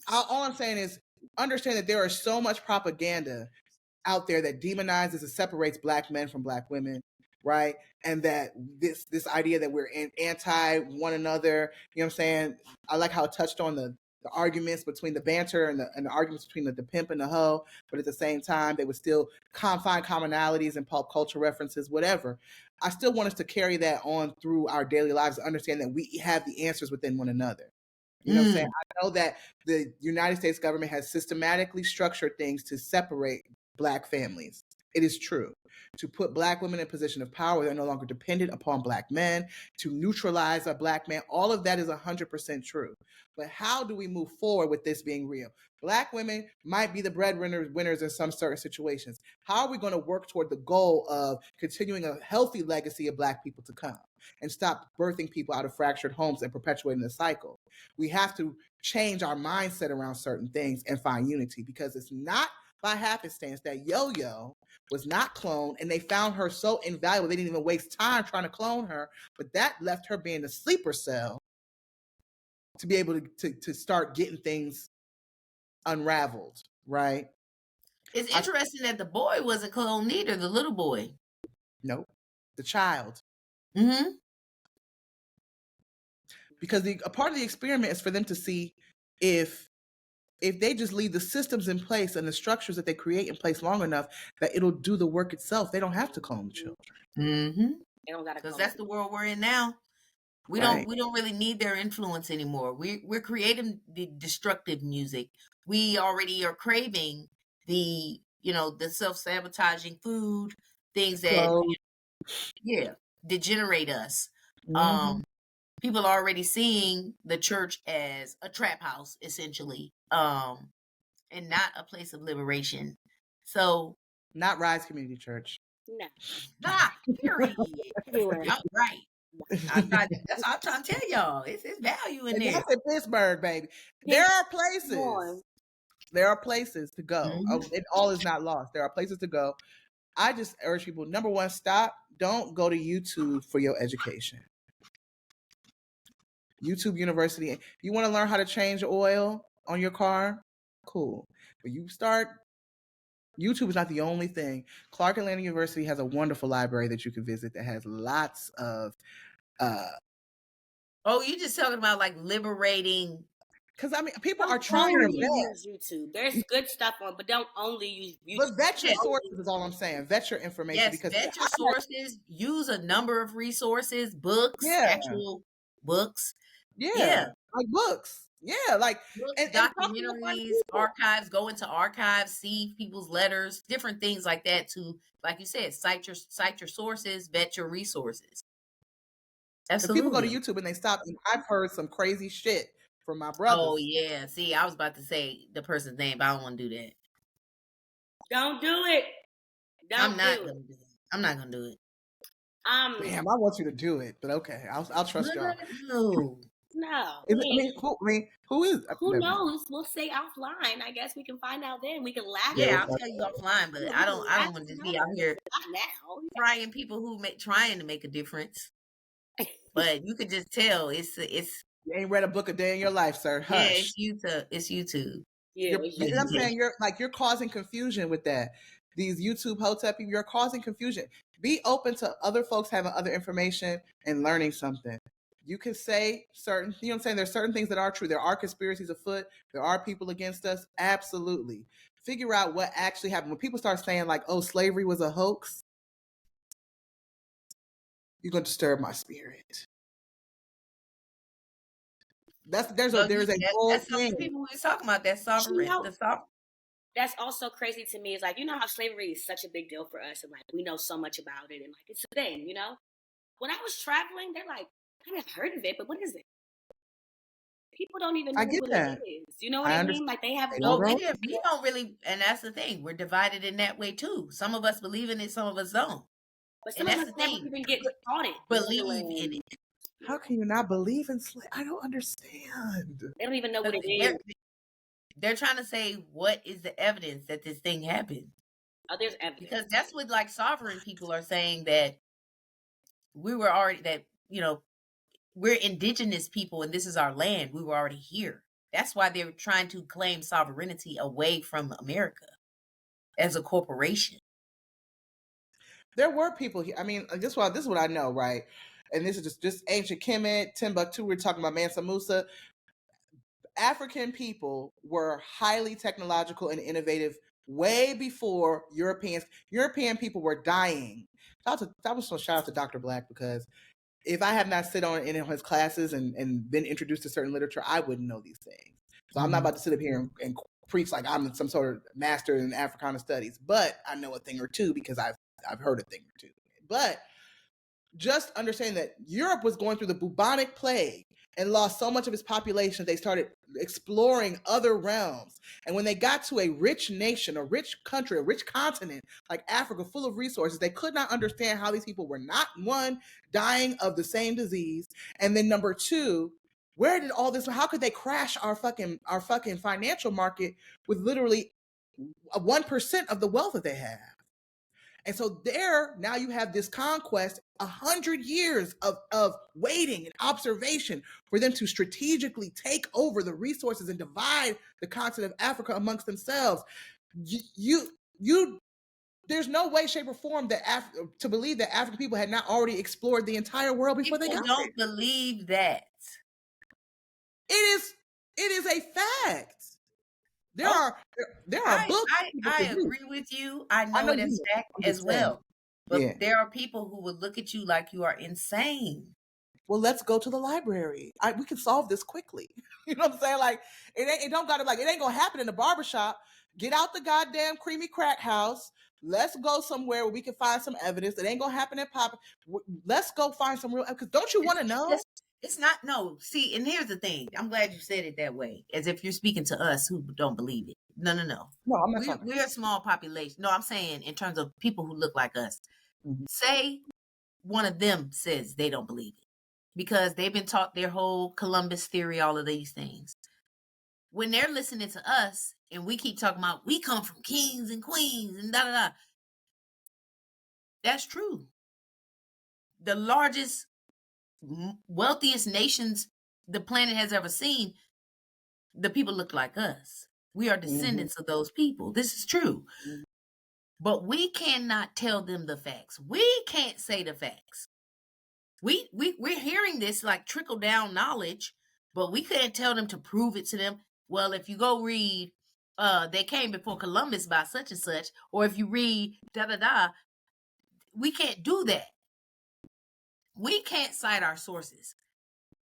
All I'm saying is understand that there is so much propaganda out there that demonizes and separates Black men from Black women, right? And that this idea that we're anti one another, you know what I'm saying? I like how it touched on the arguments between the banter and the arguments between the pimp and the hoe, but at the same time, they would still find commonalities and pop culture references, whatever. I still want us to carry that on through our daily lives, to understand that we have the answers within one another. You know what I'm saying? I know that the United States government has systematically structured things to separate Black families. It is true. to put Black women in a position of power. They're no longer dependent upon Black men, to neutralize a Black man. All of that is 100% true. But how do we move forward with this being real? Black women might be the breadwinners in some certain situations. How are we going to work toward the goal of continuing a healthy legacy of Black people to come and stop birthing people out of fractured homes and perpetuating the cycle? We have to change our mindset around certain things and find unity, because it's not by happenstance that Yo-Yo was not cloned and they found her so invaluable they didn't even waste time trying to clone her, but that left her being a sleeper cell to be able to start getting things unraveled, right? It's interesting that the boy wasn't cloned either, the little boy. Nope. The child. Mm-hmm. Because a part of the experiment is for them to see if they just leave the systems in place and the structures that they create in place long enough, that it'll do the work itself. They don't have to clone the children. Mm-hmm. They don't gotta, because that's the world we're in now. We don't really need their influence anymore. We're creating the destructive music. We already are craving the self-sabotaging food, things that degenerate us. Mm-hmm. People are already seeing the church as a trap house, essentially, and not a place of liberation. So, not Rise Community Church. No. Not, period. Y'all right. That's what I'm trying to tell y'all. It's value in there. That's in Pittsburgh, baby. There are places. There are places to go. Mm-hmm. It all is not lost. There are places to go. I just urge people, number one, stop. Don't go to YouTube for your education. YouTube University. You want to learn how to change oil on your car? Cool. But YouTube is not the only thing. Clark Atlanta University has a wonderful library that you can visit that has lots of you just talking about like liberating, because I mean people are trying to use YouTube. There's good stuff on, but don't only use YouTube. But vet your sources is all I'm saying. Vet your information. Yes, because vet your sources. Use a number of resources, books, actual books. Yeah, like books. Yeah, like books, and documentaries, archives. Go into archives, see people's letters, different things like that. To, like you said, cite your sources, vet your resources. Absolutely. People go to YouTube and they stop. And I've heard some crazy shit from my brothers. Oh yeah, see, I was about to say the person's name, but I don't want to do that. Don't do it. I'm not gonna do it. I'm not gonna do it. Damn, I want you to do it, but okay, I'll trust y'all. No. Who is? Who knows? We'll say offline. I guess we can find out then. We can laugh. Yeah, I'll tell you offline, but I don't want to just be out here frying people who trying to make a difference. But you could just tell it's. You ain't read a book a day in your life, sir. Hush. Yeah, it's YouTube. Yeah, I'm saying you're causing confusion with that. These YouTube hotep people, you're causing confusion. Be open to other folks having other information and learning something. You can say certain, you know what I'm saying? There's certain things that are true. There are conspiracies afoot. There are people against us. Absolutely. Figure out what actually happened. When people start saying like, oh, slavery was a hoax, you're going to disturb my spirit. There's a whole thing. People we talking about that sovereign. That's also crazy to me. Is like, you know how slavery is such a big deal for us, and like we know so much about it, and like it's a thing, you know. When I was traveling, they're like, I haven't heard of it, but what is it? People don't even know what it is. You know what I mean? Like they have no. We don't really, and that's the thing. We're divided in that way too. Some of us believe in it, some of us don't. But some of us never even get taught it. Believe in it. How can you not believe in slavery? I don't understand. They don't even know what it is. They're trying to say, what is the evidence that this thing happened? Oh, there's evidence. Because that's what like sovereign people are saying, that we were already, that, you know, we're indigenous people and this is our land. We were already here. That's why they're trying to claim sovereignty away from America as a corporation. There were people here. I mean, this is what I know, right? And this is just ancient Kemet, Timbuktu. We're talking about Mansa Musa. African people were highly technological and innovative way before Europeans. European people were dying. Shout out to Dr. Black, because if I had not sit on in his classes and been introduced to certain literature, I wouldn't know these things. So I'm not about to sit up here and preach like I'm some sort of master in Africana studies, but I know a thing or two because I've I've heard a thing or two. But just understand that Europe was going through the bubonic plague and lost so much of its population, they started exploring other realms. And when they got to a rich nation, a rich country, a rich continent like Africa, full of resources, they could not understand how these people were not, one, dying of the same disease, and then number two, where did all this, how could they crash our fucking financial market with literally 1% of the wealth that they have? And so there, now you have this conquest, 100 years of waiting and observation for them to strategically take over the resources and divide the continent of Africa amongst themselves. There's no way, shape, or form that to believe that African people had not already explored the entire world before they got there. Don't believe that. It is a fact. There are books. I agree with you. I know it as fact as well. But there are people who would look at you like you are insane. Well, let's go to the library. We can solve this quickly. You know what I'm saying? Like, it ain't gonna happen in the barbershop. Get out the goddamn creamy crack house. Let's go somewhere where we can find some evidence. It ain't gonna happen in Pop. Let's go find some real, because don't you want to know? It's not, no. See, and here's the thing. I'm glad you said it that way, as if you're speaking to us who don't believe it. No. No, I'm not talking. We're a small population. No, I'm saying in terms of people who look like us. Mm-hmm. Say one of them says they don't believe it because they've been taught their whole Columbus theory, all of these things. When they're listening to us and we keep talking about we come from kings and queens and da-da-da. That's true. The largest, wealthiest nations the planet has ever seen, the people look like us. We are descendants of those people. This is true. Mm-hmm. But we cannot tell them the facts. We can't say the facts. We're hearing this like trickle down knowledge, but we couldn't tell them to prove it to them. Well, if you go read, they came before Columbus by such and such, or if you read da-da-da, we can't do that. We can't cite our sources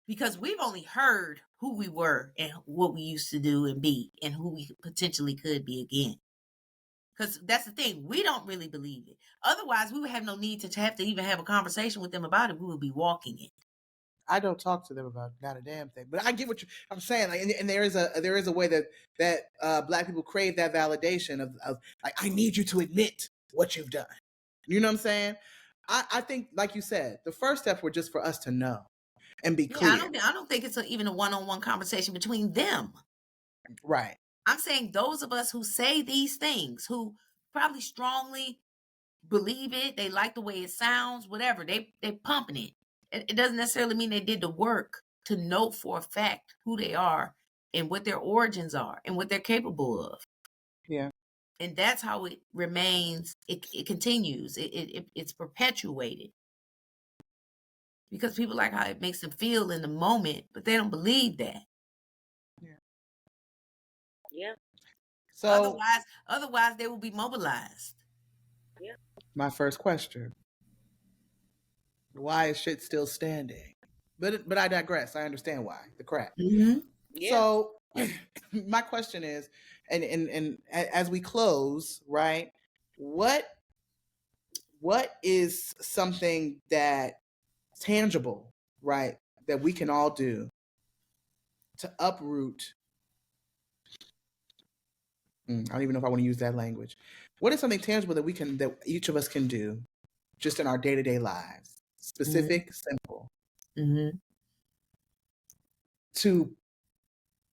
because we've only heard who we were and what we used to do and be and who we potentially could be again. Because that's the thing. We don't really believe it. Otherwise, we would have no need to have to even have a conversation with them about it. We would be walking it. I don't talk to them about not a damn thing. But I get what I'm saying. Like, and there is a way that Black people crave that validation of like, I need you to admit what you've done. You know what I'm saying? I think, like you said, the first steps were just for us to know and be clear. I don't think it's even a one-on-one conversation between them. Right. I'm saying those of us who say these things, who probably strongly believe it, they like the way it sounds, whatever, they pumping it. It doesn't necessarily mean they did the work to know for a fact who they are and what their origins are and what they're capable of. Yeah. And that's how it remains. It continues. It's perpetuated. Because people like how it makes them feel in the moment, but they don't believe that. Yeah. So otherwise they will be mobilized. Yeah. My first question: why is shit still standing? But I digress. I understand why. The crap. Mm-hmm. Yeah. So my question is, and as we close, right? What is something that tangible, right, that we can all do to uproot? I don't even know if I want to use that language. What is something tangible that each of us can do just in our day-to-day lives? Specific, simple. Mm-hmm.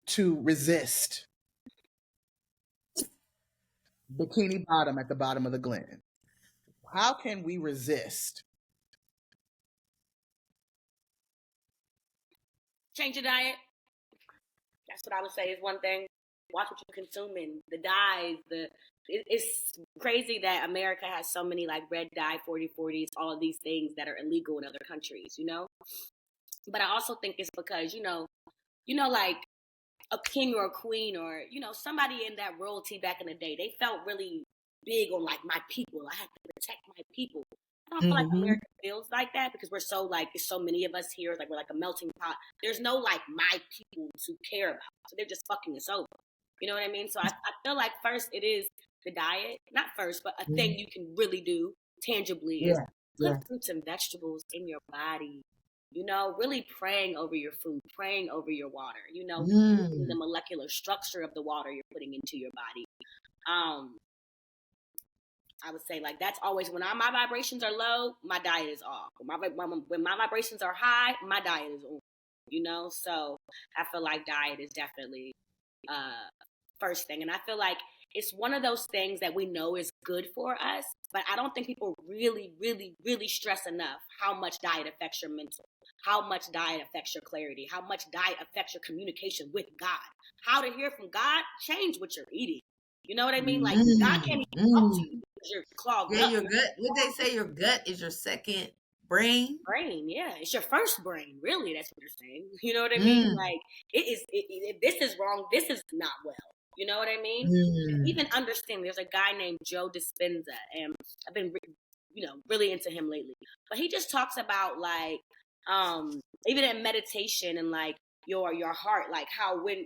To resist Bikini Bottom at the bottom of the Glen. How can we resist? Change your diet. That's what I would say is one thing. Watch what you're consuming. The dyes, it's crazy that America has so many like red dye 40/40s, all of these things that are illegal in other countries, you know? But I also think it's because, you know, like a king or a queen or, you know, somebody in that royalty back in the day, they felt really big on like my people. I have to protect my people. I don't feel like America feels like that because we're so like, there's so many of us here, like we're like a melting pot. There's no like my people to care about. So they're just fucking us over. You know what I mean? So I feel like first it is the diet, not first, but a thing you can really do. tangibly is put fruits and vegetables in your body. You know, really praying over your food, praying over your water, you know, the molecular structure of the water you're putting into your body. I would say, like, that's always when my vibrations are low, my diet is off. When my vibrations are high, my diet is on. You know, so I feel like diet is definitely first thing, and I feel like it's one of those things that we know is good for us, but I don't think people really, really, really stress enough how much diet affects your mental, how much diet affects your clarity, how much diet affects your communication with God. How to hear from God, change what you're eating. You know what I mean? Like, God can't even talk to you because you're clogged up. Your gut. What they say, your gut is your second brain. Yeah, it's your first brain. Really, that's what you're saying. You know what I mean? Like, if this is wrong, this is not well. You know what I mean? Even understanding. There's a guy named Joe Dispenza, and I've been, really into him lately. But he just talks about, like, even in meditation and, like, your heart, like how when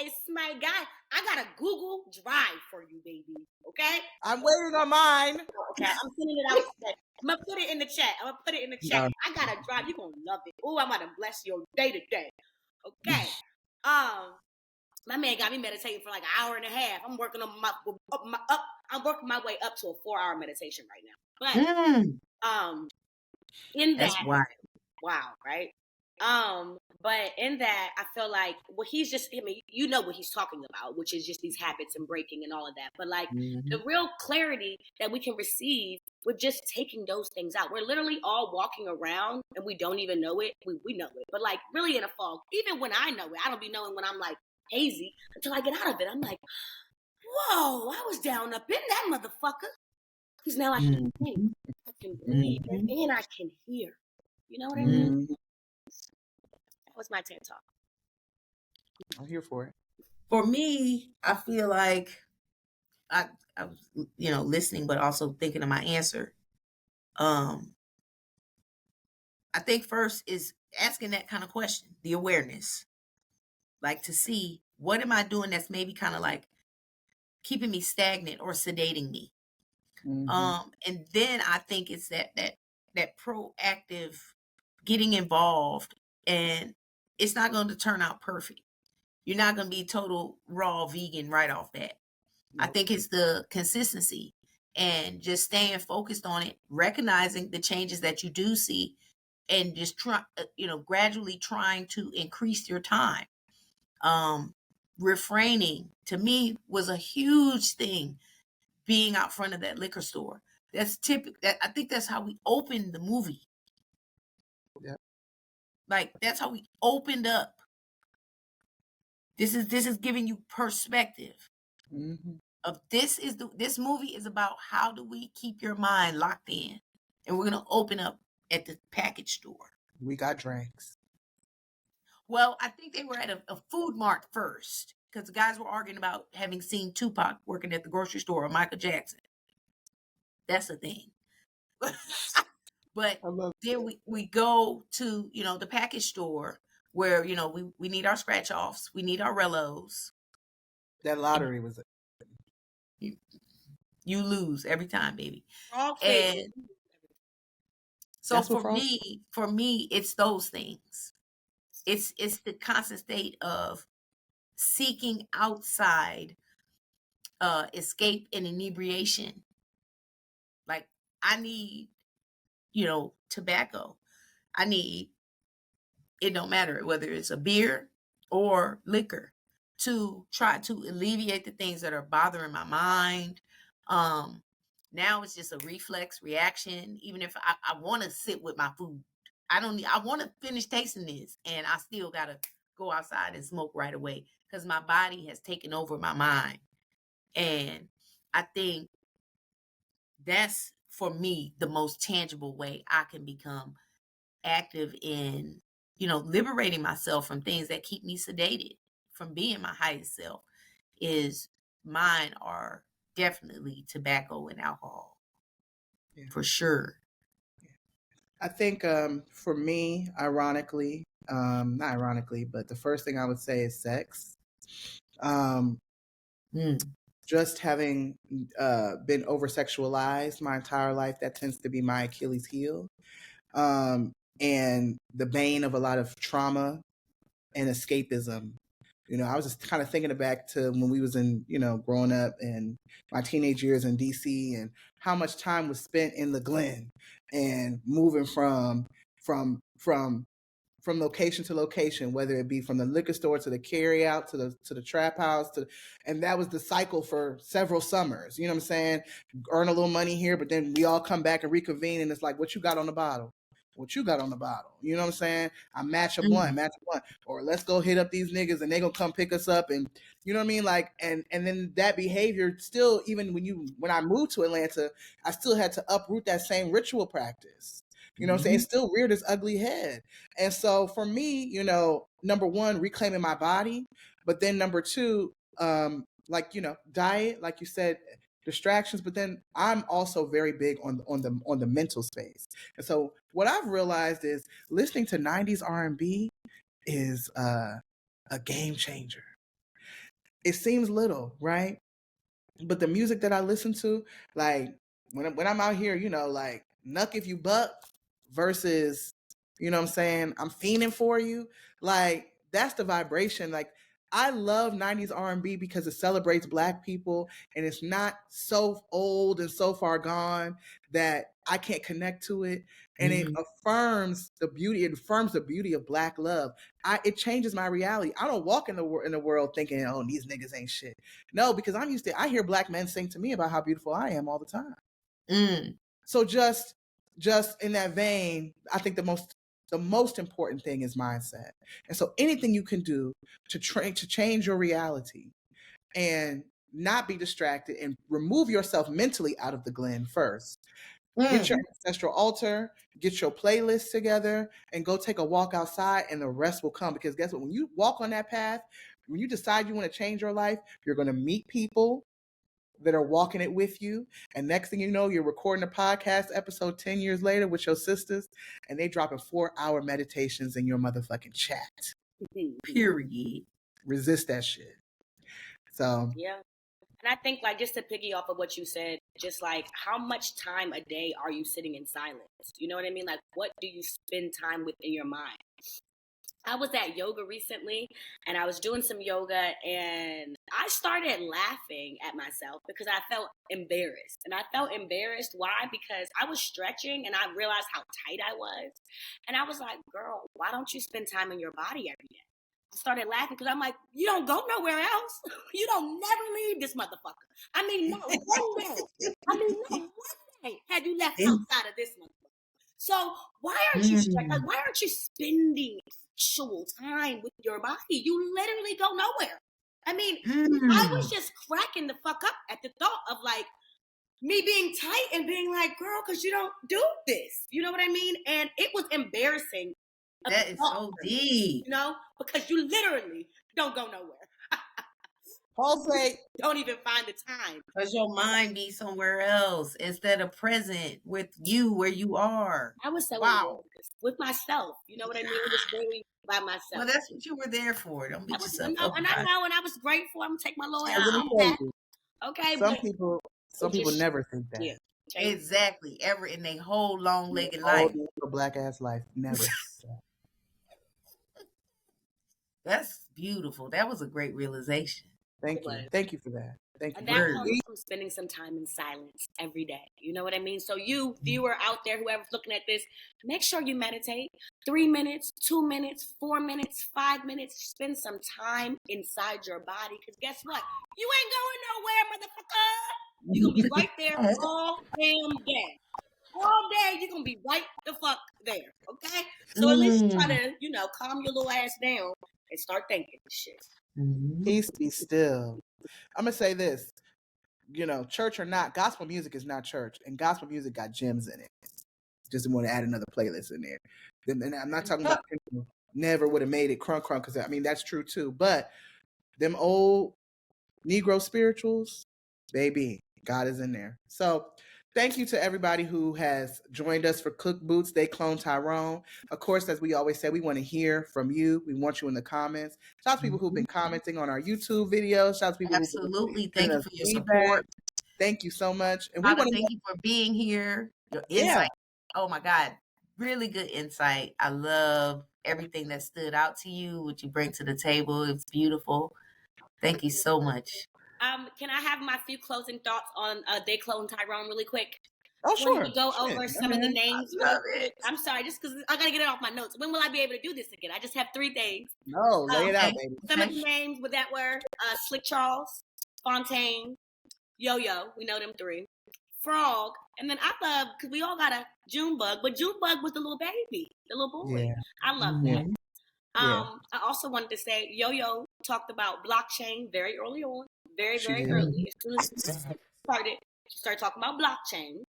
it's my guy. I got a Google Drive for you, baby. Okay? I'm waiting on mine. Okay, I'm sending it out today. I'm gonna put it in the chat. I got a drive. You're gonna love it. Oh, I'm gonna bless your day today. Okay. My man got me meditating for like an hour and a half. I'm working on I'm working my way up to a 4-hour meditation right now. But in that, that's wild. Wow, right? But in that, I feel like he's just, you know what he's talking about, which is just these habits and breaking and all of that. But like the real clarity that we can receive with just taking those things out. We're literally all walking around and we don't even know it. We know it, but like really in a fog. Even when I know it, I don't be knowing when I'm like hazy until I get out of it. I'm like, whoa, I was down up in that motherfucker. Because now I can think, I can breathe, and I can hear. You know what I mean? That was my TED Talk. I'm here for it. For me, I feel like I was, listening, but also thinking of my answer. I think first is asking that kind of question, the awareness, like to see what am I doing that's maybe kind of like keeping me stagnant or sedating me. And then I think it's that proactive getting involved, and it's not going to turn out perfect. You're not going to be total raw vegan right off that. I think it's the consistency and just staying focused on it, recognizing the changes that you do see, and just gradually trying to increase your time. Refraining to me was a huge thing. Being out front of that liquor store. That's typical. I think that's how we opened the movie. Yeah. Like that's how we opened up. This is giving you perspective of this movie is about how do we keep your mind locked in, and we're gonna open up at the package store. We got drinks. Well, I think they were at a food mart first because the guys were arguing about having seen Tupac working at the grocery store or Michael Jackson. That's the thing. But then we go to, the package store where, we need our scratch offs. We need our relos. That lottery was it. You lose every time, baby. Okay. And so for me, it's those things. It's the constant state of seeking outside escape and inebriation. Like I need, tobacco. I need, it don't matter whether it's a beer or liquor, to try to alleviate the things that are bothering my mind. Now it's just a reflex reaction. Even if I want to sit with my food, I want to finish tasting this, and I still got to go outside and smoke right away because my body has taken over my mind. And I think that's, for me, the most tangible way I can become active in, liberating myself from things that keep me sedated from being my highest self. Is mine are definitely tobacco and alcohol. Yeah. For sure. I think for me, ironically, not ironically, but the first thing I would say is sex. just having been over sexualized my entire life, that tends to be my Achilles heel. And the bane of a lot of trauma and escapism. I was just kind of thinking back to when we was in, growing up and my teenage years in DC, and how much time was spent in the Glen and moving from location to location, whether it be from the liquor store to the carry out to the trap house, and that was the cycle for several summers. You know what I'm saying? Earn a little money here, but then we all come back and reconvene, and it's like, what you got on the bottle? What you got on the bottle? You know what I'm saying? I match a blunt, or let's go hit up these niggas and they gonna come pick us up, and you know what I mean? Like, and then that behavior still, even when I moved to Atlanta, I still had to uproot that same ritual practice. You know what I'm saying? It still reared its ugly head. And so for me, number one, reclaiming my body, but then number two, diet, like you said, distractions, but then I'm also very big on the mental space. And so what I've realized is listening to 90s R&B is a game changer. It seems little, right? But the music that I listen to, like when I'm out here, like Nuck If You Buck versus, you know what I'm saying, I'm fiending for you. Like, that's the vibration. Like, I love 90s R&B because it celebrates Black people, and it's not so old and so far gone that I can't connect to it. And it affirms the beauty. It affirms the beauty of Black love. It changes my reality. I don't walk in the world thinking, oh, these niggas ain't shit. No, because I hear Black men sing to me about how beautiful I am all the time. So just in that vein, I think the most important thing is mindset. And so anything you can do to change your reality and not be distracted and remove yourself mentally out of the Glen first. Get your ancestral altar, get your playlist together, and go take a walk outside, and the rest will come. Because guess what? When you walk on that path, when you decide you want to change your life, you're going to meet people that are walking it with you. And next thing you know, you're recording a podcast episode 10 years later with your sisters, and they dropping 4-hour meditations in your motherfucking chat. Period. Resist that shit. So yeah. And I think, like, just to piggy off of what you said, just like, how much time a day are you sitting in silence? You know what I mean? Like, what do you spend time with in your mind? I was at yoga recently, and I was doing some yoga, and I started laughing at myself because I felt embarrassed. And I felt embarrassed. Why? Because I was stretching, and I realized how tight I was. And I was like, girl, why don't you spend time in your body every day? I started laughing because I'm like, you don't go nowhere else. You don't never leave this motherfucker. I mean, not one day. Not one day had you left outside of this motherfucker. So why aren't you why aren't you spending actual time with your body? You literally go nowhere. I mean, I was just cracking the fuck up at the thought of, like, me being tight and being like, girl, because you don't do this. You know what I mean? And it was embarrassing. That is so deep. Because you literally don't go nowhere. Paul say, don't even find the time. Because your mind be somewhere else instead of present with you where you are. I was so embarrassed with myself. You know what I mean? It was very by myself. Well, that's what you were there for. Don't beat yourself up. And I know, and I was grateful. I'm going to take my little ass. Okay. Some people never think that. Yeah. Exactly. Ever in their whole long-legged life. Black ass life. Never. That's beautiful. That was a great realization. Thank you. Thank you for that. Thank you. And that comes from spending some time in silence every day. You know what I mean? So you, viewer out there, whoever's looking at this, make sure you meditate. 3 minutes, 2 minutes, 4 minutes, 5 minutes. Spend some time inside your body. Because guess what? You ain't going nowhere, motherfucker. You're going to be right there all damn day. All day, you're going to be right the fuck there. Okay? So at least try to, calm your little ass down and start thinking shit. Peace be still. I'm gonna say this, church or not, gospel music is not church, and gospel music got gems in it. Just want to add another playlist in there. And I'm not talking about people never would have made it crunk, because I mean that's true too. But them old Negro spirituals, baby, God is in there. So Thank you to everybody who has joined us for Cook Boots. They Cloned Tyrone. Of course, as we always say, we want to hear from you. We want you in the comments. Shout out to people who've been commenting on our YouTube videos. Shout out to people Absolutely. Thank you for your support. Thank you so much. And we want to thank you for being here. Your insight. Oh my God. Really good insight. I love everything that stood out to you, what you bring to the table. It's beautiful. Thank you so much. Can I have my few closing thoughts on They Cloned Tyrone really quick? Oh, sure. When we go over some of the names. I'm sorry, just because I got to get it off my notes. When will I be able to do this again? I just have 3 things. No, lay it out, baby. Some of the names with that were Slick Charles, Fontaine, Yo-Yo. We know them 3. Frog. And then I love, because we all got a Junebug, but Junebug was the little baby, the little boy. Yeah. I love that. I also wanted to say Yo-Yo talked about blockchain very early on. Very early. As soon as she started talking about blockchain.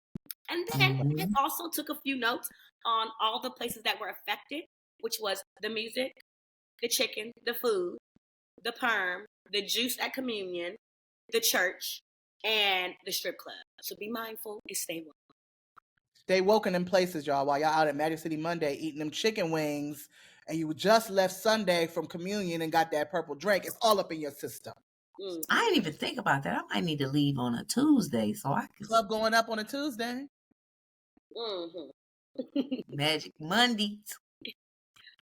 And then it also took a few notes on all the places that were affected, which was the music, the chicken, the food, the perm, the juice at communion, the church, and the strip club. So be mindful and stay woke. Stay woke in them places, y'all, while y'all out at Magic City Monday eating them chicken wings and you just left Sunday from communion and got that purple drink. It's all up in your system. I didn't even think about that. I might need to leave on a Tuesday so I can. Club going up on a Tuesday. Magic Mondays.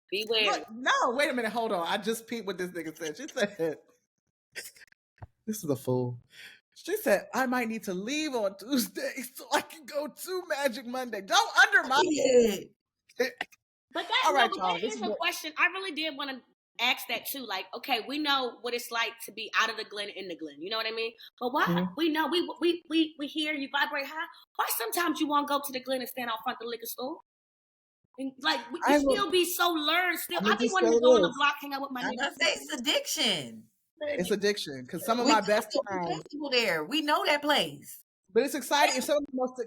Beware. Look, no, wait a minute. Hold on. I just peeped what this nigga said. She said, this is a fool. She said, I might need to leave on Tuesday so I can go to Magic Monday. Don't undermine it. But that, all right, y'all. That is a question. I really did want to ask that too. Like, okay, we know what it's like to be out of the Glen, in the Glen. You know what I mean? But why we know we hear you vibrate high. Why sometimes you want to go to the Glen and stand out front of the liquor store? And like we still be so learned. Still, I be wanting to go on the block, hang out with my niggas. It's addiction. It's addiction because some of my best times people there. We know that place, but it's exciting. It's some of the most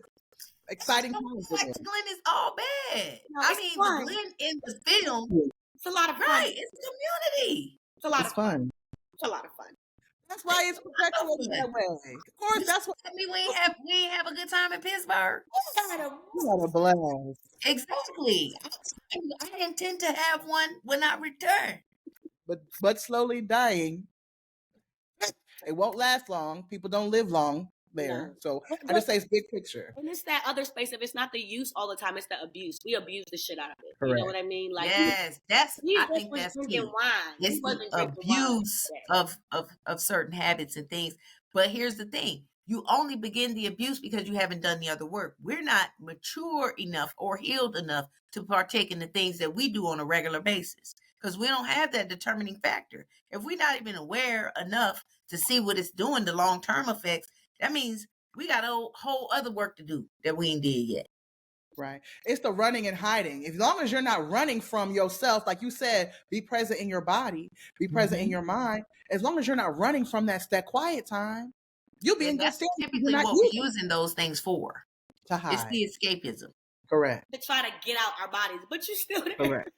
exciting times. Like the Glen is all bad. No, I mean, fun. The Glen in the film. It's a lot of fun. Right, it's community. It's a lot of fun. It's a lot of fun. That's why it's perpetuated that way. Of course, that's what. I mean, we ain't have a good time in Pittsburgh. We had a blast. Exactly. I intend to have one when I return. But slowly dying. It won't last long. People don't live long there. No. So I just say it's big picture. And it's that other space. If it's not the use all the time, it's the abuse. We abuse the shit out of it. Correct. You know what I mean? Like yes, I think that's key. It's the abuse of certain habits and things. But here's the thing. You only begin the abuse because you haven't done the other work. We're not mature enough or healed enough to partake in the things that we do on a regular basis. Because we don't have that determining factor. If we're not even aware enough to see what it's doing, the long-term effects, that means we got a whole other work to do that we ain't did yet. Right. It's the running and hiding. As long as you're not running from yourself, like you said, be present in your body, be present in your mind. As long as you're not running from that quiet time, you'll be in good stead. Typically what we're using those things for. To hide. It's the escapism. Correct. To try to get out our bodies, but you're still there. Correct.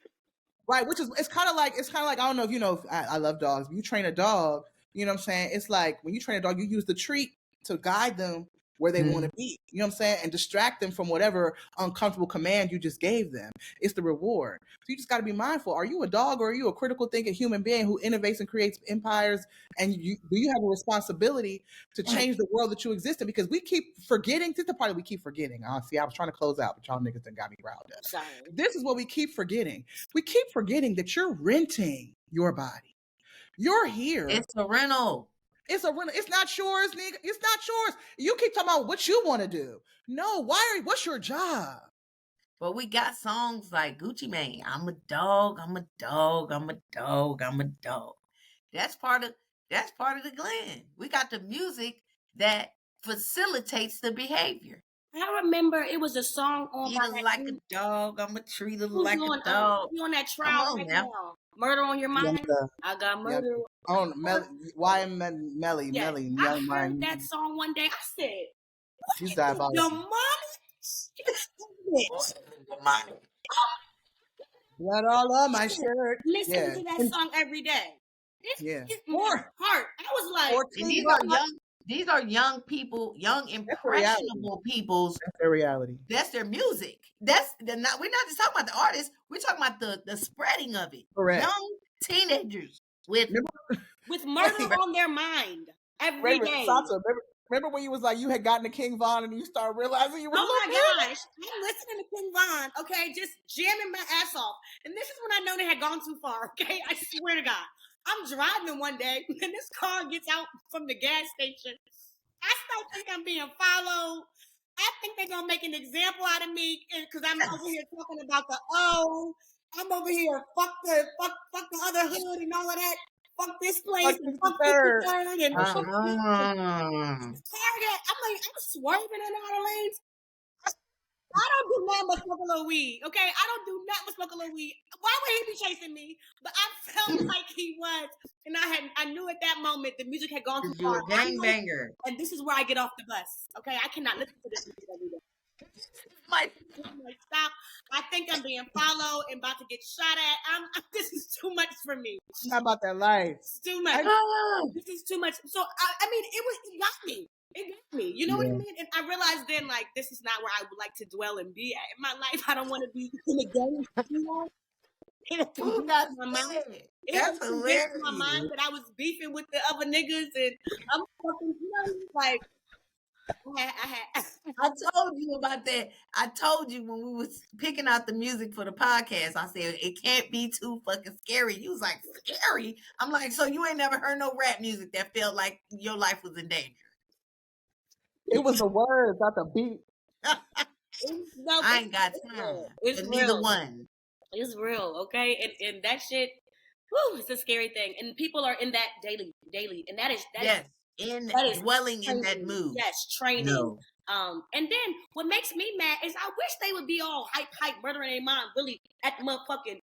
Right, which is it's kind of like I don't know if you know. I love dogs. You train a dog, you know what I'm saying? It's like when you train a dog, you use the treat to guide them where they want to be. You know what I'm saying? And distract them from whatever uncomfortable command you just gave them. It's the reward. So you just got to be mindful. Are you a dog or are you a critical thinking human being who innovates and creates empires? And do you have a responsibility to change the world that you exist in? Because we keep forgetting. This is the part that we keep forgetting. See, I was trying to close out, but y'all niggas done got me riled up. Sorry. This is what we keep forgetting. We keep forgetting that you're renting your body. You're here. It's a rental. It's a rental. It's not yours, nigga. It's not yours. You keep talking about what you want to do. No, what's your job? But we got songs like Gucci Mane. I'm a dog. I'm a dog. I'm a dog. I'm a dog. That's part of the Glen. We got the music that facilitates the behavior. I remember it was a song on like a dog. I'm a treat her like a dog. You on that trial right now? Murder on Your Mind? I got murder. On Melly. I heard that song one day. I said, she's diabolical. Demonic. Blood all on my shirt. Listen to that song every day. It's more heart. I was like, and these are These are young people, young impressionable people's. That's their reality. That's their music. We're not just talking about the artists. We're talking about the spreading of it. Correct. Young teenagers with murder on their mind every day. Assata, remember when you was like, you had gotten to King Von and you start realizing you were my gosh, I'm listening to King Von, okay, just jamming my ass off. And this is when I know they had gone too far, okay? I swear to God. I'm driving one day and this car gets out from the gas station. I start thinking I'm being followed. I think they're going to make an example out of me because I'm over here talking about I'm over here, fuck the other hood and all of that. Fuck this place and fuck this third and fuck this. I'm swerving in all the lanes. I don't do nothing but smoke a little weed, okay? I don't do nothing but smoke a little weed. Why would he be chasing me? But I felt like he was, and I knew at that moment the music had gone too far. You're a gangbanger, and this is where I get off the bus, okay? I cannot listen to this music every day. Stop! I think I'm being followed and about to get shot at. This is too much for me. It's not about that life. It's too much. This is too much. So I mean, it got me. It got me. You know what I mean? And I realized then, like, this is not where I would like to dwell and be at in my life. I don't want to be in a gang. You know? That's hilarious. In my mind that I was beefing with the other niggas, and I'm fucking, like. I told you about that. I told you when we was picking out the music for the podcast, I said it can't be too fucking scary. You was like, scary? I'm like, so you ain't never heard no rap music that felt like your life was in danger? It was the words, not the beat. I ain't got time. It's neither one. It's real, okay? And that shit, whew, it's a scary thing. And people are in that daily. And that is dwelling in that mood. Yes, training. No. And then what makes me mad is I wish they would be all hype, murdering their mom, really at the motherfucking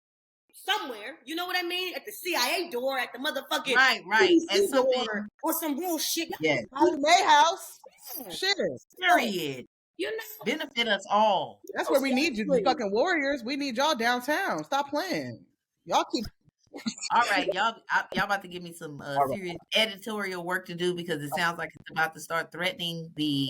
somewhere. You know what I mean? At the CIA door, at the motherfucking right. And something or some real shit. Yes. May house. Shit. Period. You know, benefit us all. That's where we need you, fucking warriors. We need y'all downtown. Stop playing. Y'all keep. All right, y'all about to give me some serious editorial work to do because it sounds like it's about to start threatening the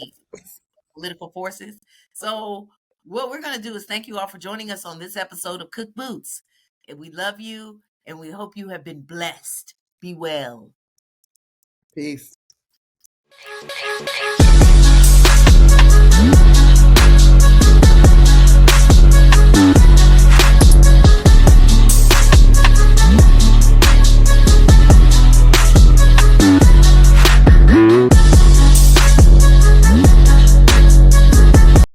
political forces. So what we're going to do is thank you all for joining us on this episode of Cook Boots. And we love you, and we hope you have been blessed. Be well. Peace.